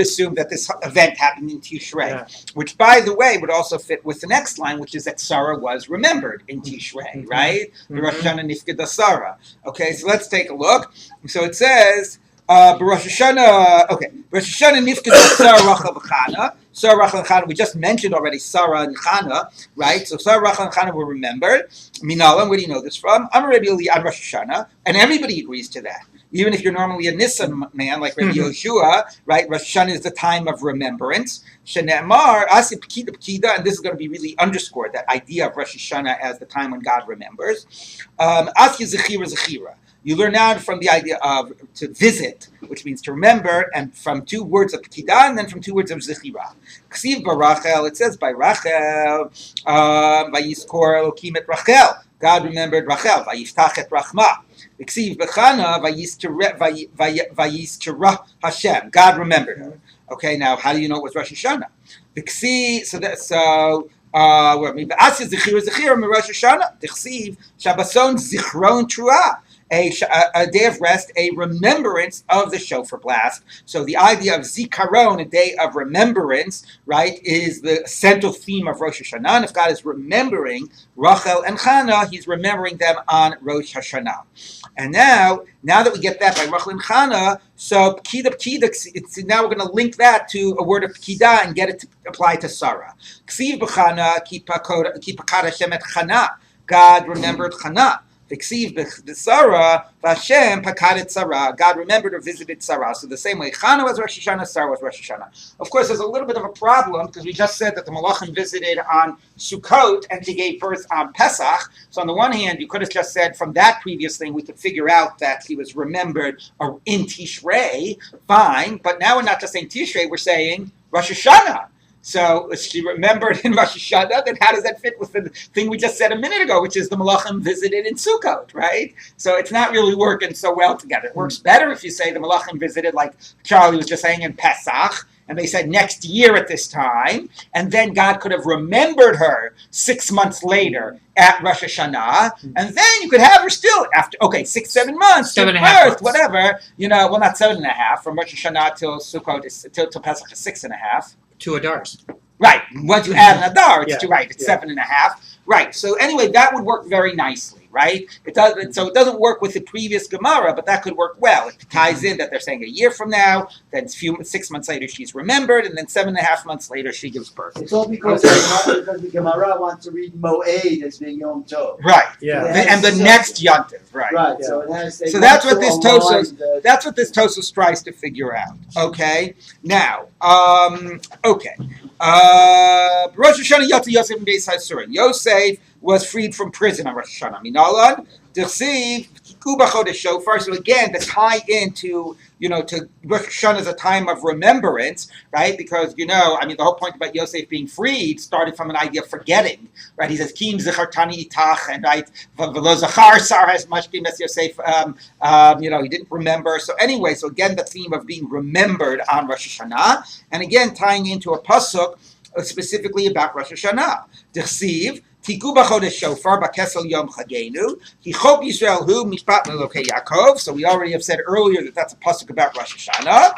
[SPEAKER 1] assume that this event happened in Tishrei, which, by the way, would also fit with the next line, which is that Sarah was remembered in Tishrei, right? The Rosh Hashanah Nifkeda Sarah. Okay, so let's take a look. So it says. Rosh Hashanah Nifkeda Sarah Rachel v'Chana. Sarah, Rachel, and Chana. We just mentioned already Sarah and Chana, right? So Sarah, Rachel, and Chana were remembered. Minalam, where do you know this from? I'm Rabbi Eli on Rosh Hashanah, and everybody agrees to that. Even if you're normally a Nisan man like Rabbi Yoshua, right? Rosh Hashanah is the time of remembrance. Shene'emar Asi Pekida Pekida, and this is going to be really underscored, that idea of Rosh Hashanah as the time when God remembers. Asi Zechira Zechira. You learn now from the idea of to visit, which means to remember, and from 2 words of Pekida, and then from 2 words of Zechira. Ksiv barachel, it says by Rachel, Vayiskor Elokim et Rachel. God remembered Rachel, Vayiftach et Rachma. Ksiv b'Chana, Vayiskira Hashem. God remembered her. Okay, now how do you know it was Rosh Hashanah? Ksiv, Asya Zechira Zechira Rosh Hashanah. Ksiv Shabbason Zichron Truah. A day of rest, a remembrance of the shofar blast. So the idea of zikaron, a day of remembrance, right, is the central theme of Rosh Hashanah. And if God is remembering Rachel and Chana, He's remembering them on Rosh Hashanah. And now that we get that by Rachel and Chana, so Pekida, now we're going to link that to a word of Pekida and get it to apply to Sarah. Ksiv b'Chana, ki pakad Hashem et Chana. God remembered Chana. V'ksiv b'Sarah, v'Hashem pakadet Sarah. God remembered or visited Sarah. So the same way, Chana was Rosh Hashanah, Sarah was Rosh Hashanah. Of course, there's a little bit of a problem because we just said that the Malachim visited on Sukkot and she gave birth on Pesach. So on the one hand, you could have just said from that previous thing we could figure out that he was remembered in Tishrei. Fine, but now we're not just saying Tishrei, we're saying Rosh Hashanah. So she remembered in Rosh Hashanah. Then how does that fit with the thing we just said a minute ago, which is the Malachim visited in Sukkot, right? So it's not really working so well together. It works better if you say the Malachim visited, like Charlie was just saying, in Pesach, and they said next year at this time, and then God could have remembered her 6 months later at Rosh Hashanah, and then you could have her still after, 6-7 months,
[SPEAKER 2] 7.5
[SPEAKER 1] birth,
[SPEAKER 2] months.
[SPEAKER 1] whatever, well, not 7.5, from Rosh Hashanah till Sukkot, till Pesach is 6.5.
[SPEAKER 2] 2 Adars.
[SPEAKER 1] Right. Once you add an Adar, it's
[SPEAKER 2] Yeah.
[SPEAKER 1] right. It's 7.5. Right. So anyway, that would work very nicely, right? It does. So it doesn't work with the previous Gemara, but that could work well. It ties in that they're saying a year from now, then 6 months later she's remembered, and then 7.5 months later she gives birth.
[SPEAKER 4] It's all because the Gemara wants to read Moed as being Yom Tov.
[SPEAKER 1] Right.
[SPEAKER 2] Yeah.
[SPEAKER 1] And the next Yontiv. Right.
[SPEAKER 4] Right.
[SPEAKER 2] Yeah.
[SPEAKER 4] So it has.
[SPEAKER 1] So that's what this Tosfos. That's what this Tosfos tries to figure out. Okay. Now. Okay. Rosh Hashanah Yotze Yosef in Beis Hasurim. Yosef was freed from prison on Rosh Hashanah. Minalan Dirsiv Kikuba Chodesh Shofar. So again, the tie into to Rosh Hashanah is a time of remembrance, right? Because the whole point about Yosef being freed started from an idea of forgetting, right? He says Kim Zechartani Itach, and right V'lo Zachar Sar has Mashkim Es Yosef. He didn't remember. So anyway, so again, the theme of being remembered on Rosh Hashanah, and again tying into a pasuk specifically about Rosh Hashanah. Dirsiv Tiku b'chodesh shofar b'kesel yom chagenu. Hichop Yisrael hu mishpat melokei Yaakov. So we already have said earlier that that's a pasuk about Rosh Hashanah.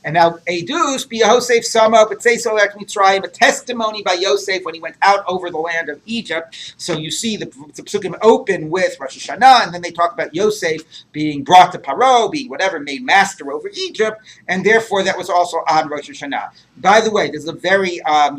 [SPEAKER 1] And now Edus be Yosef Sama b'tzeiso lech Mitzrayim, a testimony by Yosef when he went out over the land of Egypt. So you see the psukim open with Rosh Hashanah, and then they talk about Yosef being brought to Paro, being whatever, made master over Egypt, and therefore that was also on Rosh Hashanah. By the way, this is a very, a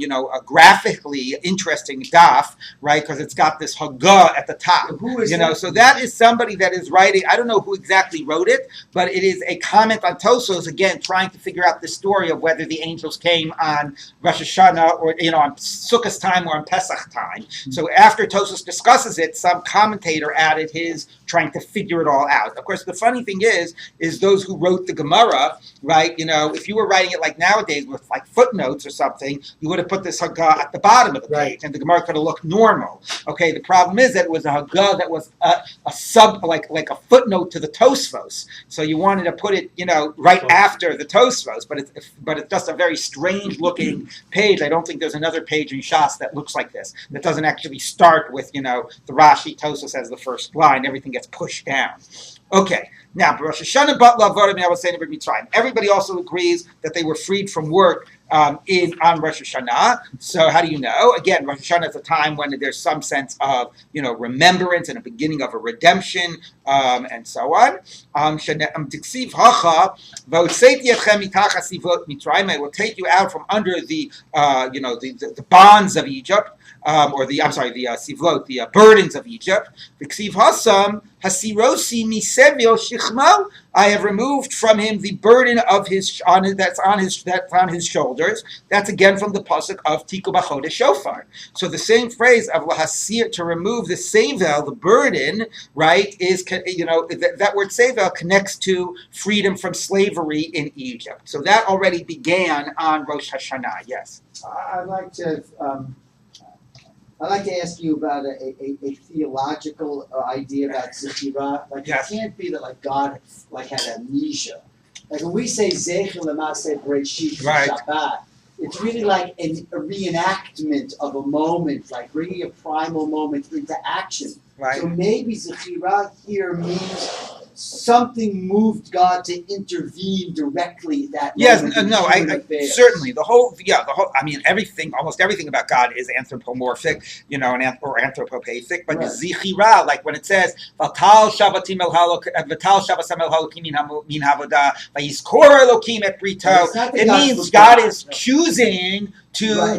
[SPEAKER 1] graphically interesting daf, right? Because it's got this Haggah at the top.
[SPEAKER 4] Who is that?
[SPEAKER 1] So that is somebody that is writing. I don't know who exactly wrote it, but it is a comment on Tosfos, again, trying to figure out the story of whether the angels came on Rosh Hashanah or on Sukkot time or on Pesach time. So after Tosfos discusses it, some commentator added his trying to figure it all out. Of course, the funny thing is those who wrote the Gemara, right? If you were writing it like nowadays with like footnotes or something, you would have put this Haggah at the bottom of the page, and the Gemara could have looked normal. Okay, the problem is that it was a Haggah that was a sub, like a footnote to the Tosfos. So you wanted to put it, right after the Tosfos, but it's just a very strange looking page. I don't think there's another page in Shas that looks like this. That doesn't actually start with, the Rashi Tosfos as the first line. Everything gets pushed down. Okay. Now, Rosh Hashanah Batla Avodah Mitzrayim. Everybody also agrees that they were freed from work on Rosh Hashanah. So how do you know? Again, Rosh Hashanah is a time when there's some sense of remembrance and a beginning of a redemption, and so on. I will take you out from under the bonds of Egypt. The sivlot, the burdens of Egypt. V'ksiv hasam hasirosi misevil shichmo. I have removed from him the burden of that's on his shoulders. That's again from the pasuk of Tiku b'chodesh shofar. So the same phrase of lahasir, to remove the sevel, the burden, right, is that word sevel connects to freedom from slavery in Egypt. So that already began on Rosh Hashanah. Yes.
[SPEAKER 4] I'd like to ask you about a theological idea about Zechirah.
[SPEAKER 1] Yes.
[SPEAKER 4] It can't be that God had amnesia. When we say Zecher L'Maaseh Bereshit
[SPEAKER 1] Right.
[SPEAKER 4] Shabbat, it's really like a reenactment of a moment, like bringing a primal moment into action.
[SPEAKER 1] Right.
[SPEAKER 4] So maybe Zechirah here means something moved God to intervene directly at that moment.
[SPEAKER 1] Yes, certainly almost everything about God is anthropomorphic, or anthropopathic. But Zechirah, like when it says Vatal Shavatim El Shavasam El Halokim Min Havodah Vayizkor Elokim Et Brito, it means God is choosing to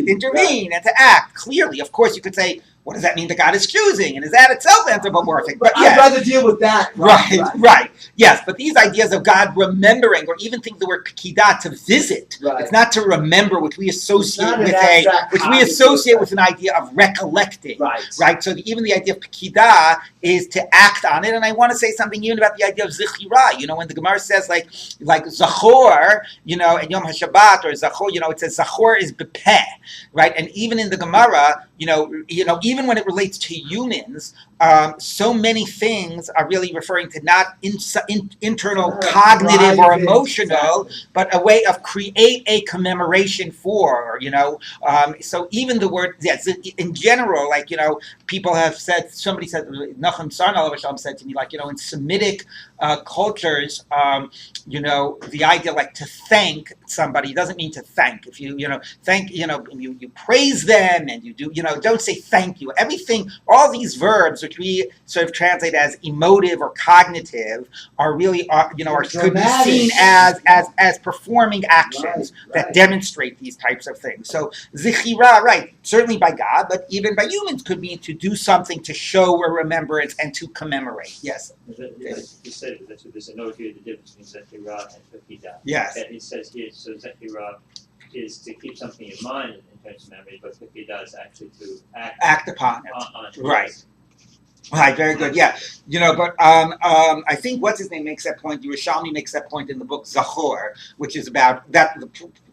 [SPEAKER 1] intervene, and to act. Clearly, of course, you could say, what does that mean that God is choosing? And is that itself anthropomorphic? But
[SPEAKER 4] I'd rather deal with that.
[SPEAKER 1] Right. Yes, but these ideas of God remembering, or even think the word Pekidah, to visit.
[SPEAKER 4] Right.
[SPEAKER 1] It's not to remember, which we associate with an idea of recollecting. Right. So even the idea of Pekidah is to act on it. And I want to say something even about the idea of Zichira. When the Gemara says like Zachor, in Yom HaShabbat, or Zachor, it says Zachor is bepeh, right? And even in the Gemara, even when it relates to humans, so many things are really referring to not internal cognitive or emotional, but a way of create a commemoration for, so even the word, yes, in general, people have said, somebody said, Nachum Sarn Alav said to me, in Semitic cultures, the idea to thank somebody doesn't mean to thank. If you thank, you praise them, and you do, don't say thank you. Everything, all these verbs, which we sort of translate as emotive or cognitive, are really, could be seen as performing actions that demonstrate these types of things. So zichira, right, certainly by God, but even by humans, could mean to do something to show a remembrance and to commemorate. Yes.
[SPEAKER 5] You said there's a note here, the difference between Zechirah and Pekidah.
[SPEAKER 1] Yes.
[SPEAKER 5] It says here, so Zechirah is to keep something in mind in terms of memory, but Pekidah is actually to act upon it.
[SPEAKER 1] Right. Right, very good. Yeah, but I think what's his name makes that point. Yerushalmi makes that point in the book Zachor, which is about that. The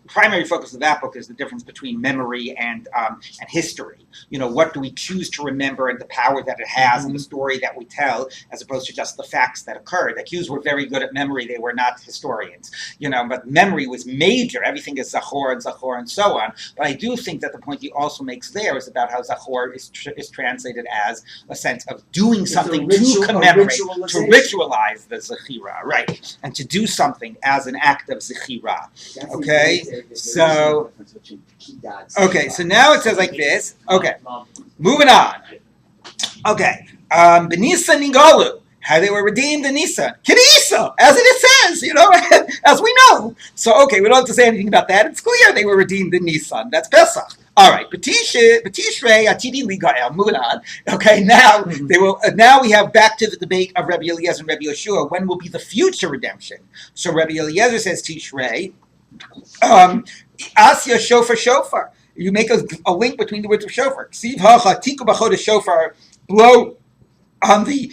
[SPEAKER 1] primary focus of that book is the difference between memory and history. What do we choose to remember, and the power that it has, and the story that we tell, as opposed to just the facts that occurred. The Jews were very good at memory; they were not historians. But memory was major. Everything is Zachor and so on. But I do think that the point he also makes there is about how Zachor is translated as a sense of doing something to commemorate, to ritualize the Zechira, right, and to do something as an act of Zechira. Okay. So now it says like this. Okay, moving on. Okay, B'Nisan Nigalu, how they were redeemed in Nisan. Kinisa, as it says, as we know. So, we don't have to say anything about that. It's clear they were redeemed in Nisan. That's Pesach. All right, B'Tishrei Atidi Ligael. Moving on. Okay, now Now we have back to the debate of Rabbi Eliezer and Rabbi Yeshua. When will be the future redemption? So Rabbi Eliezer says Tishrei. Asya shofar. You make a link between the words of shofar. Ksiv hacha tiku b'chodesh shofar. Blow on the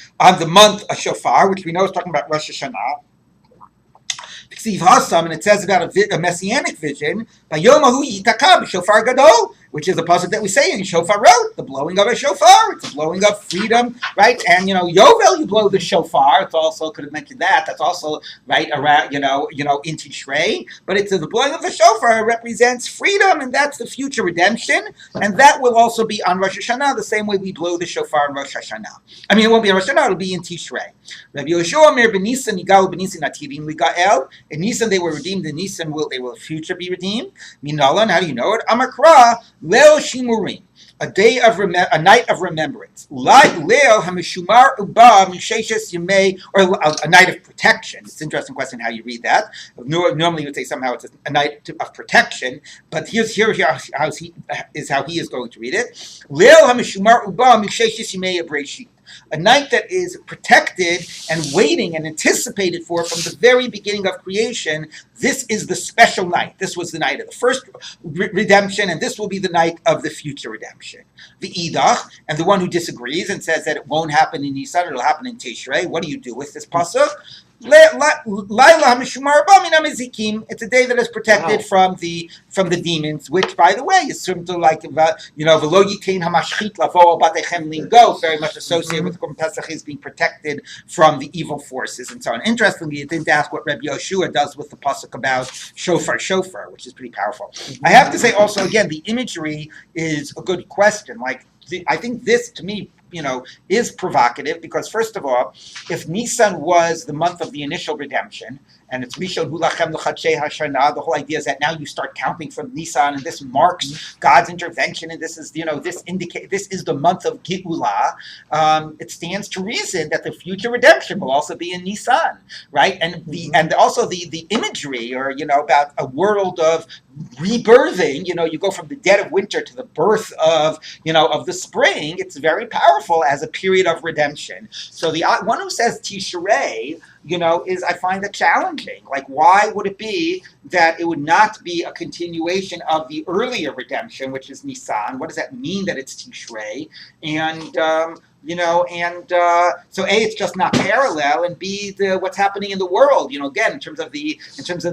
[SPEAKER 1] month of shofar, which we know is talking about Rosh Hashanah. Ksiv hasam, and it says about a messianic vision. Bayomahu yitaka b'shofar gadol, which is a pasuk that we say in Shofar wrote, the blowing of a shofar. It's a blowing of freedom, right? And Yovel, you blow the shofar. It's also, could have mentioned that. That's also right around, in Tishrei. But it's the blowing of the shofar represents freedom, and that's the future redemption. And that will also be on Rosh Hashanah, the same way we blow the shofar on Rosh Hashanah. I mean, it won't be on Rosh Hashanah; it'll be in Tishrei. Rabbi Yoshua Mir b'Nisan Yigalu b'Nisan Ativim Ligael. In Nisan they were redeemed. In Nisan they will future be redeemed. Minalan, how do you know it? Amakra. Leo Shimurim, a night of remembrance. Like Leo Hamishumar Uba Misheshes Yemei, or a night of protection. It's an interesting question how you read that. Normally you would say somehow it's a night of protection, but here how he is going to read it. Leo Hamishumar Uba Misheshes Yemei Abreshit. A night that is protected and waiting and anticipated for from the very beginning of creation. This is the special night. This was the night of the first redemption, and this will be the night of the future redemption. The Idach, and the one who disagrees and says that it won't happen in Nisan, it'll happen in Tishrei. What do you do with this pasuk? It's a day that is protected from the demons, which, by the way, is sort of like very much associated with Pesach is being protected from the evil forces and so on. Interestingly, it didn't ask what Rabbi Yoshua does with the pasuk about shofar, which is pretty powerful. I have to say also, again, the imagery is a good question. I think this, to me, is provocative because, first of all, if Nisan was the month of the initial redemption, and it's Rishon Hulachem L'Chadshei Hashanah, the whole idea is that now you start counting from Nisan, and this marks God's intervention, and this is, this is the month of Geulah. It stands to reason that the future redemption will also be in Nisan, right? And also the imagery, or about a world of rebirthing. You go from the dead of winter to the birth of the spring. It's very powerful as a period of redemption. So the one who says Tishrei, is I find that challenging. Like, why would it be that it would not be a continuation of the earlier redemption, which is Nisan? What does that mean that it's Tishrei? And so A, it's just not parallel, and B, what's happening in the world, again, in terms of the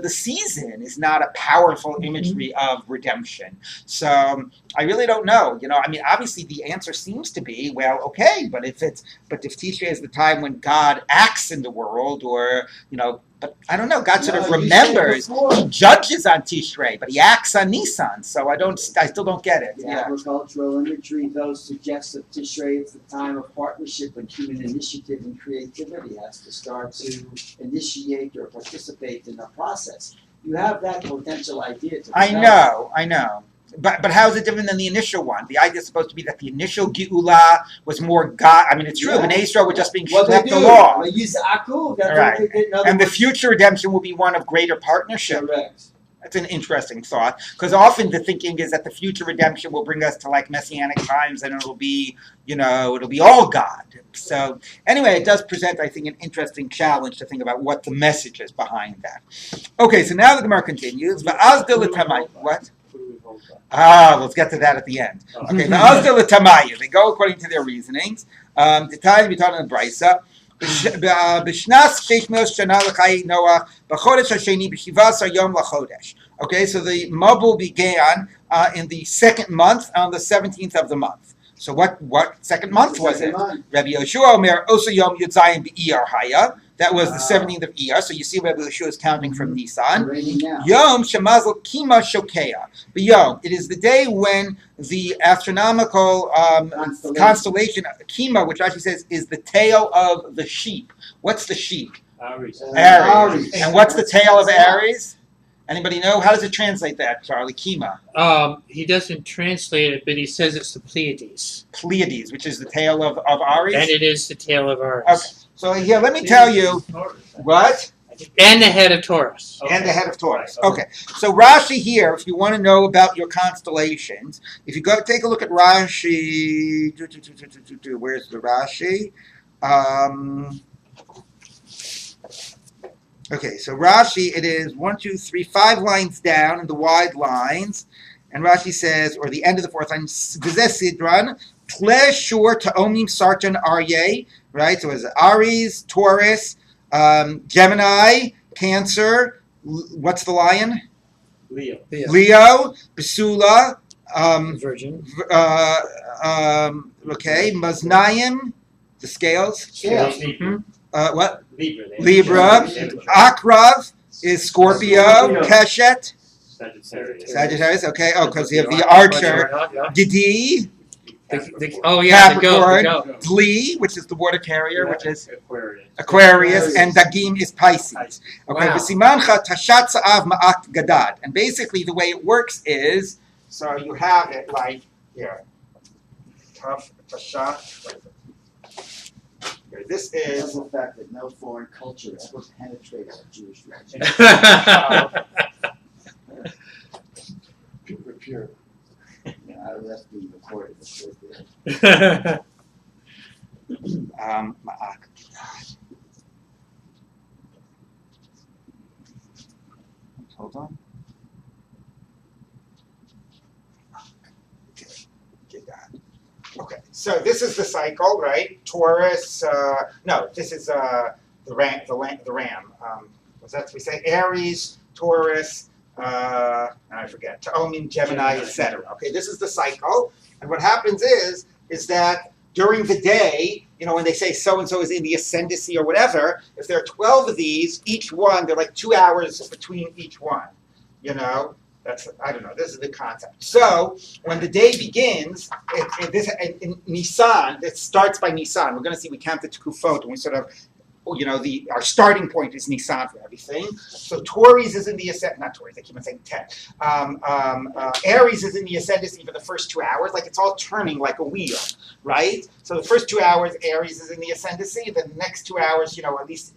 [SPEAKER 1] season, is not a powerful imagery of redemption. So I really don't know. Obviously the answer seems to be, well, okay, but if Tishrei is the time when God acts in the world, or but I don't know. God sort of remembers, He judges on Tishrei, but He acts on Nisan. So I still don't get it.
[SPEAKER 4] The agricultural imagery, though, suggests that Tishrei is the time of partnership when human initiative and creativity has to start to initiate or participate in the process. You have that potential idea to
[SPEAKER 1] I know. But how is it different than the initial one? The idea is supposed to be that the initial Geula was more God. It's true. Bnei Yisrael were just being left along. Right. And the future redemption will be one of greater partnership.
[SPEAKER 4] Correct.
[SPEAKER 1] That's an interesting thought, because often the thinking is that the future redemption will bring us to like messianic times, and it'll be all God. So anyway, it does present, I think, an interesting challenge to think about what the message is behind that. Okay, so now the Gemara continues. What? Let's get to that at the end. Okay, they go according to their reasonings. The time we taught in the Brisa. Okay, so the Mabul began in the second month on the 17th of the month. So what second month was it? Rabbi Yoshua Omer Osa Yom Yudzayin Be'iyar Haya. That was the 17th of Iyar. So you see Rabbi Yoshua is counting from Nisan. Yom Shemazal Kima Shokea. But Yom, it is the day when the astronomical constellation Kima, which actually says is the tail of the sheep. What's the sheep?
[SPEAKER 5] Aries.
[SPEAKER 1] And what's the tail of Aries? Anybody know? How does it translate that, Charlie? Kima.
[SPEAKER 2] He doesn't translate it, but he says it's the Pleiades.
[SPEAKER 1] Pleiades, which is the tail of Aries?
[SPEAKER 2] And it is the tail of Aries.
[SPEAKER 1] Okay. So here, let me tell you. What?
[SPEAKER 2] And the head of Taurus.
[SPEAKER 1] Okay. And the head of Taurus. Okay. So Rashi here, if you want to know about your constellations, if you go take a look at Rashi. Where's the Rashi? Okay, so Rashi, it is 5 lines down in the wide lines, and Rashi says, or the end of the fourth line, V'zeh Sidran, Tle Shur Ta'omim Sartan Aryeh, right? So it's Aries, Taurus, Gemini, Cancer, what's the lion? Leo, Basula,
[SPEAKER 2] Virgin.
[SPEAKER 1] Okay, Maznayim, the scales.
[SPEAKER 2] Mm-hmm.
[SPEAKER 1] What?
[SPEAKER 5] Libra.
[SPEAKER 1] Akrav is Scorpio. Keshet.
[SPEAKER 5] Sagittarius.
[SPEAKER 1] Okay. Oh, because you have the Archer. Gedi.
[SPEAKER 2] Capricorn.
[SPEAKER 1] Dli, which is the water carrier, which is
[SPEAKER 3] Aquarius.
[SPEAKER 1] and Dagim is Pisces. Okay. V'simancha tashat sa'av ma'at gadad. And basically, the way it works is, so you have it like here. Tashat. This is
[SPEAKER 4] the fact that no foreign culture is supposed to penetrate our Jewish religion.
[SPEAKER 3] Pure.
[SPEAKER 4] That's being recorded.
[SPEAKER 1] Hold on. Okay, so this is the cycle, right? Taurus. This is the ram. What's that we say? Aries, Taurus. I forget. Ta'omim, Gemini, etc. Okay, this is the cycle, and what happens is that during the day, when they say so and so is in the ascendancy or whatever, if there are 12 of these, each one, they're like 2 hours between each one. I don't know. This is the concept. So when the day begins, in Nisan, it starts by Nisan. We're going to see we count the Tukufot, and we sort of, our starting point is Nisan for everything. So Taurus is in the ascendant, not Taurus, I keep on saying 10. Aries is in the ascendancy for the first 2 hours, like it's all turning like a wheel, right? So the first 2 hours, Aries is in the ascendancy. The next 2 hours, at least,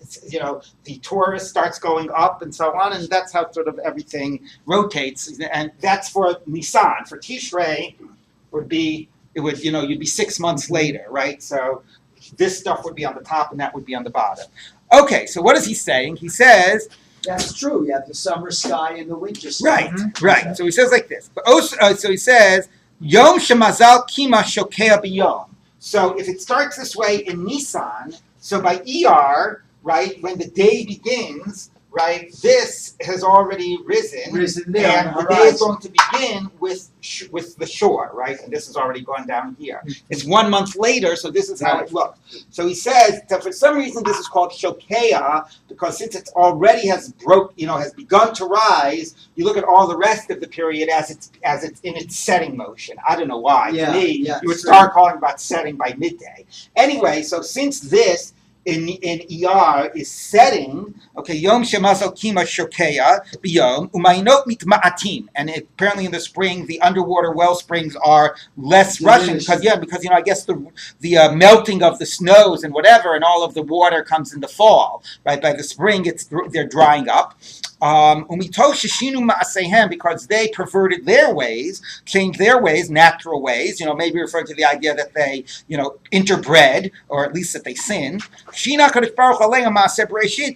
[SPEAKER 1] the Taurus starts going up and so on, and that's how sort of everything rotates. And that's for Nisan. For Tishrei, you'd be 6 months later, right? So this stuff would be on the top and that would be on the bottom. Okay, so what is he saying? He says,
[SPEAKER 4] that's true. You have the summer sky and the winter sky.
[SPEAKER 1] Right. So he says like this. So he says, Yom shemazal kima shokea b'yom. So if it starts this way in Nisan, so by ER, right, when the day begins, right, this has already risen
[SPEAKER 4] there,
[SPEAKER 1] and the day is going to begin with the shore, right, and this has already gone down here. It's 1 month later, so this is how it looks. So he says that for some reason this is called Shokea, because since it already has begun to rise, you look at all the rest of the period as it's in its setting motion. I don't know why. To me, you would start calling about setting by midday. Anyway, so since this in ER is setting, okay, Yom Shemazal Kima Shokeya Biyom Umayinot Mitma'atim, and apparently in the spring the underwater well springs are less rushing because I guess the melting of the snows and whatever, and all of the water comes in the fall, right? By the spring they're drying up. Because they perverted their ways, changed their ways, natural ways, maybe referring to the idea that they, interbred, or at least that they sinned.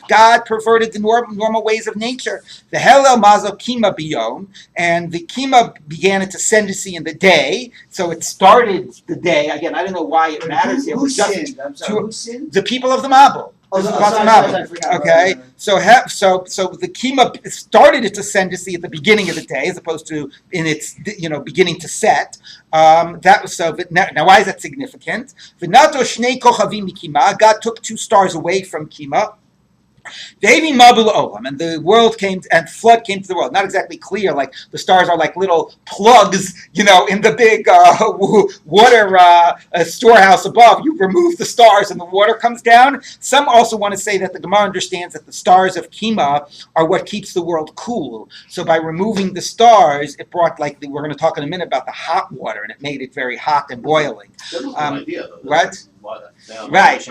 [SPEAKER 1] God perverted the normal ways of nature. The Hellel Mazel Kima Biyom, and the Kima began its ascendancy in the day, so it started the day. Again, I don't know why it matters here.
[SPEAKER 4] Who sinned? Who sinned?
[SPEAKER 1] The people of the Mabul. Okay, so the Kima started its ascendancy at the beginning of the day, as opposed to in its beginning to set. Now why is that significant? God took 2 stars away from Kima. And the world came and flood came to the world. Not exactly clear, like the stars are like little plugs, in the big water storehouse above. You remove the stars and the water comes down. Some also want to say that the Gemara understands that the stars of Kima are what keeps the world cool. So by removing the stars, it brought we're going to talk in a minute about the hot water, and it made it very hot and boiling.
[SPEAKER 3] Idea, though.
[SPEAKER 1] What?
[SPEAKER 3] Right.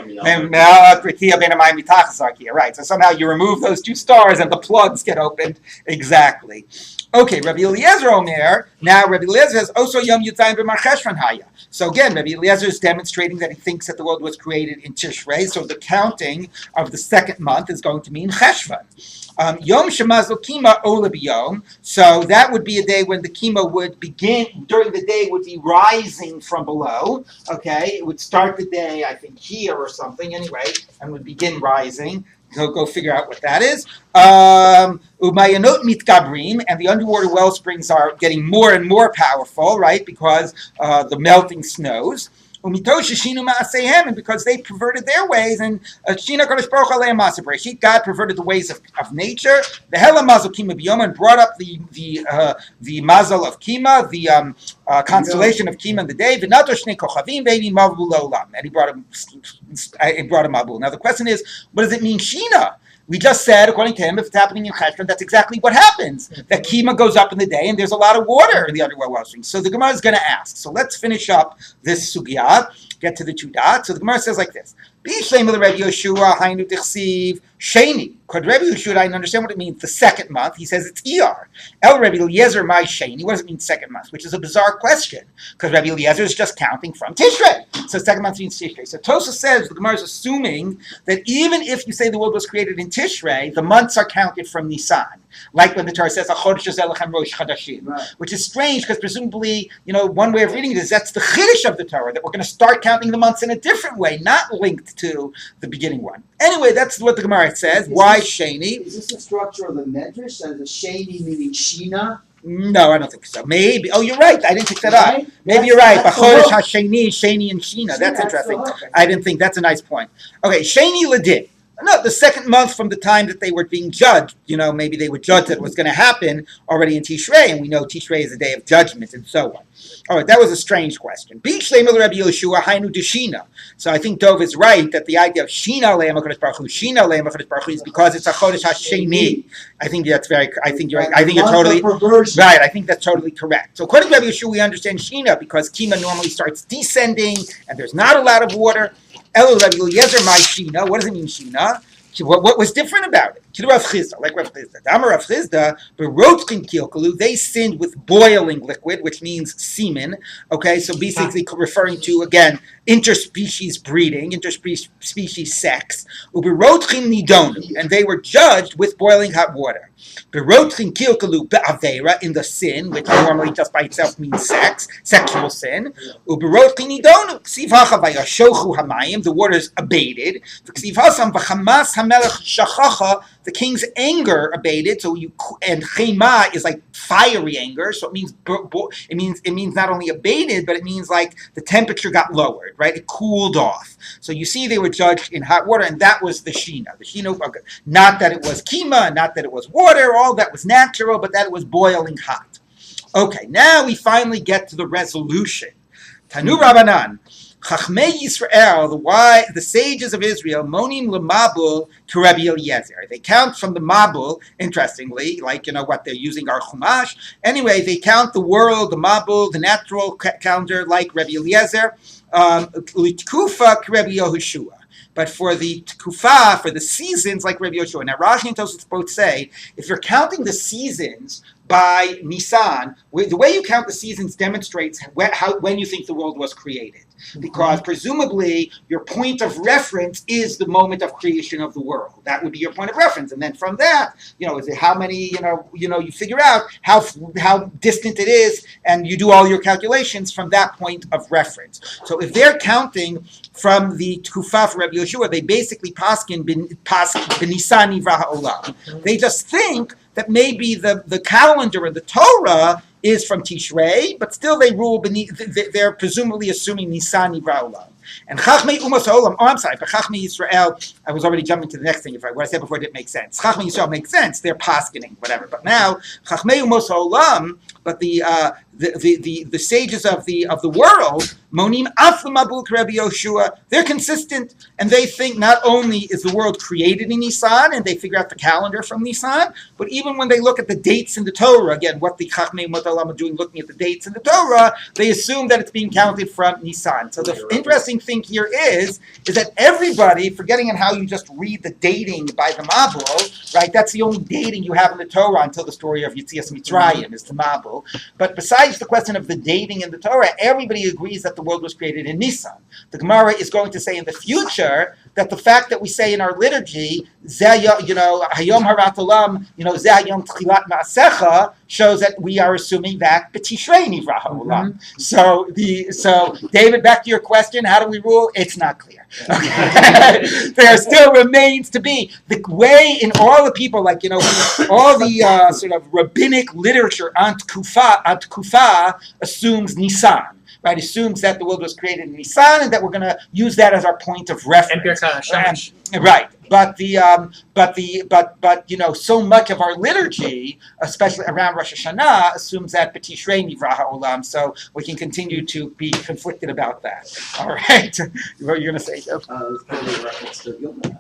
[SPEAKER 1] Right. So somehow you remove those 2 stars and the plugs get opened. Exactly. Okay, Rabbi Eliezer Omer. Now Rabbi Eliezer says, also Yom Yudzayin b'Mar Cheshvan Haya. So again, Rabbi Eliezer is demonstrating that he thinks that the world was created in Tishrei. So the counting of the 2nd month is going to mean Cheshvan. Yom Shemazal Kima Ola B'Yom. So that would be a day when the Kima would begin, during the day would be rising from below. Okay, it would start the day, I think, here or something anyway, and would begin rising. Go figure out what that is. Umayanot mitgabrim, and the underwater well springs are getting more and more powerful, right? Because the melting snows. And because they perverted their ways, and God perverted the ways of nature. The Hela Mazel Kima B'Yom, and brought up the Mazel of Kima, the constellation of Kima in the day. And he brought a Mabul. Now the question is, what does it mean, Shina? We just said, according to him, if it's happening in Cheshvan, that's exactly what happens. That Kima goes up in the day, and there's a lot of water in the underwater well springs. So the Gemara is going to ask. So let's finish up this sugya, get to the 2 dots. So the Gemara says like this. Rabbi Yoshua, Hainu Tichsiv, Sheni. Could Rabbi Yoshua, I understand what it means, the 2nd month. He says it's ER. El Rabbi Eliezer, my Sheni. What does it mean 2nd month? Which is a bizarre question, because Rabbi Eliezer is just counting from Tishrei. So 2nd month means Tishrei. So Tosa says, the Gemara is assuming that even if you say the world was created in Tishrei, the months are counted from Nisan. Like when the Torah says, Rosh Chadashim, which is strange, because presumably, one way of reading it is that's the Chiddush of the Torah, that we're going to start counting the months in a different way, not linked to the beginning one. Anyway, that's what the Gemara says. Why Sheni?
[SPEAKER 4] Is this the structure of the Medrash, as the Sheni meaning Shina?
[SPEAKER 1] No, I don't think so. Maybe. Oh, you're right. I didn't pick that up. Maybe you're right. Bachodesh Hasheni, Sheni, and Shina. That's interesting. I didn't think. That's a nice point. Okay, Sheni Ladin. No, the 2nd month from the time that they were being judged. Maybe they were judged that it was going to happen already in Tishrei, and we know Tishrei is a day of judgment, and so on. All right, that was a strange question. So I think Dov is right that the idea of Shina Le'em HaKadosh Baruch Hu, Shina Le'em HaKadosh Baruch Hu is because it's a Chodesh HaSheni. I think that's I think you're right. I think you're totally right. I think that's totally correct. So according to Rabbi Yeshua, we understand Shina because Kima normally starts descending, and there's not a lot of water. Elo Rabbi Eliezer, my Shina. What does it mean, Shina? What was different about it? Like Rav Chisda. Dama Rav Chisda, Berotchin Kilkalu, they sinned with boiling liquid, which means semen. Okay, so basically referring to, again, interspecies breeding, interspecies sex. Uberotchin Nidonu, and they were judged with boiling hot water. Berotchin Kilkalu Be'avera, in the sin, which normally just by itself means sex, sexual sin. Uberotchin Nidonu, Ksiv Hacha Vayashochu Hamayim, the water is abated. Ksiv Hasam V'chamas Hamelech Shachacha, the king's anger abated. So and Chema is like fiery anger, so it means not only abated, but it means like the temperature got lowered, right? It cooled off. So you see, they were judged in hot water, and that was the Shina. The Shina, not that it was Kima, not that it was water, all that was natural, but that it was boiling hot. Okay, now we finally get to the resolution. Tanu Rabbanan. Chachmei Yisrael, the sages of Israel, monim lemabul to Rabbi Eliezer. They count from the mabul, interestingly, like, what they're using our chumash. Anyway, they count the world, the mabul, the natural calendar, like Rabbi Eliezer, litkufa Rabbi Yehoshua. But for the tkufa, for the seasons, like Rabbi Yehoshua. Now, Rosh and Tosfos both say, if you're counting the seasons by Nisan, the way you count the seasons demonstrates when you think the world was created. Because presumably your point of reference is the moment of creation of the world. That would be your point of reference. And then from that, is it how many, you figure out how distant it is, and you do all your calculations from that point of reference. So if they're from the Tkufa for Rabbi Yehoshua, they basically paskin b'Nisan nivra ha'olam. They just think that maybe the calendar of the Torah is from Tishrei, but still they rule they're presumably assuming Nisan nivra olam. And Chachmei Umas Olam, I'm sorry, but Chachmei Yisrael, I was already jumping to the next thing, what I said before didn't make sense. Chachmei Yisrael makes sense, they're paskening, whatever. But now, Chachmei Umas Olam, but the sages of the world, Monim Aflamabul Rabbi Yehoshua, they're consistent, and they think not only is the world created in Nisan, and they figure out the calendar from Nisan, but even when they look at the dates in the Torah, again, what the Chachmei Umas Olam are doing, looking at the dates in the Torah, they assume that it's being counted from Nisan. So the interesting thing here is that everybody, forgetting on how you just read the dating by the Mabul, right? That's the only dating you have in the Torah until the story of Yetzias Mitzrayim is the Mabul. But besides the question of the dating in the Torah, everybody agrees that the world was created in Nisan. The Gemara is going to say in the future that the fact that we say in our liturgy, Hayom Harat Olam, Zeh Hayom Tchilat Ma'asecha, shows that we are assuming that B'Tishrei Nivra Ha'olam. So David, back to your question, how do we rule? It's not clear. Okay. There still remains to be the way in all the people, like all the sort of rabbinic literature on Kufa assumes Nisan. Right, assumes that the world was created in Nisan, and that we're going to use that as our point of reference. Right, but so much of our liturgy, especially around Rosh Hashanah, assumes that B'Tishrei Nivra Ha'olam. So we can continue to be conflicted about that. All right, what are you going to say, Joe?
[SPEAKER 4] It's probably a reference to Yomi.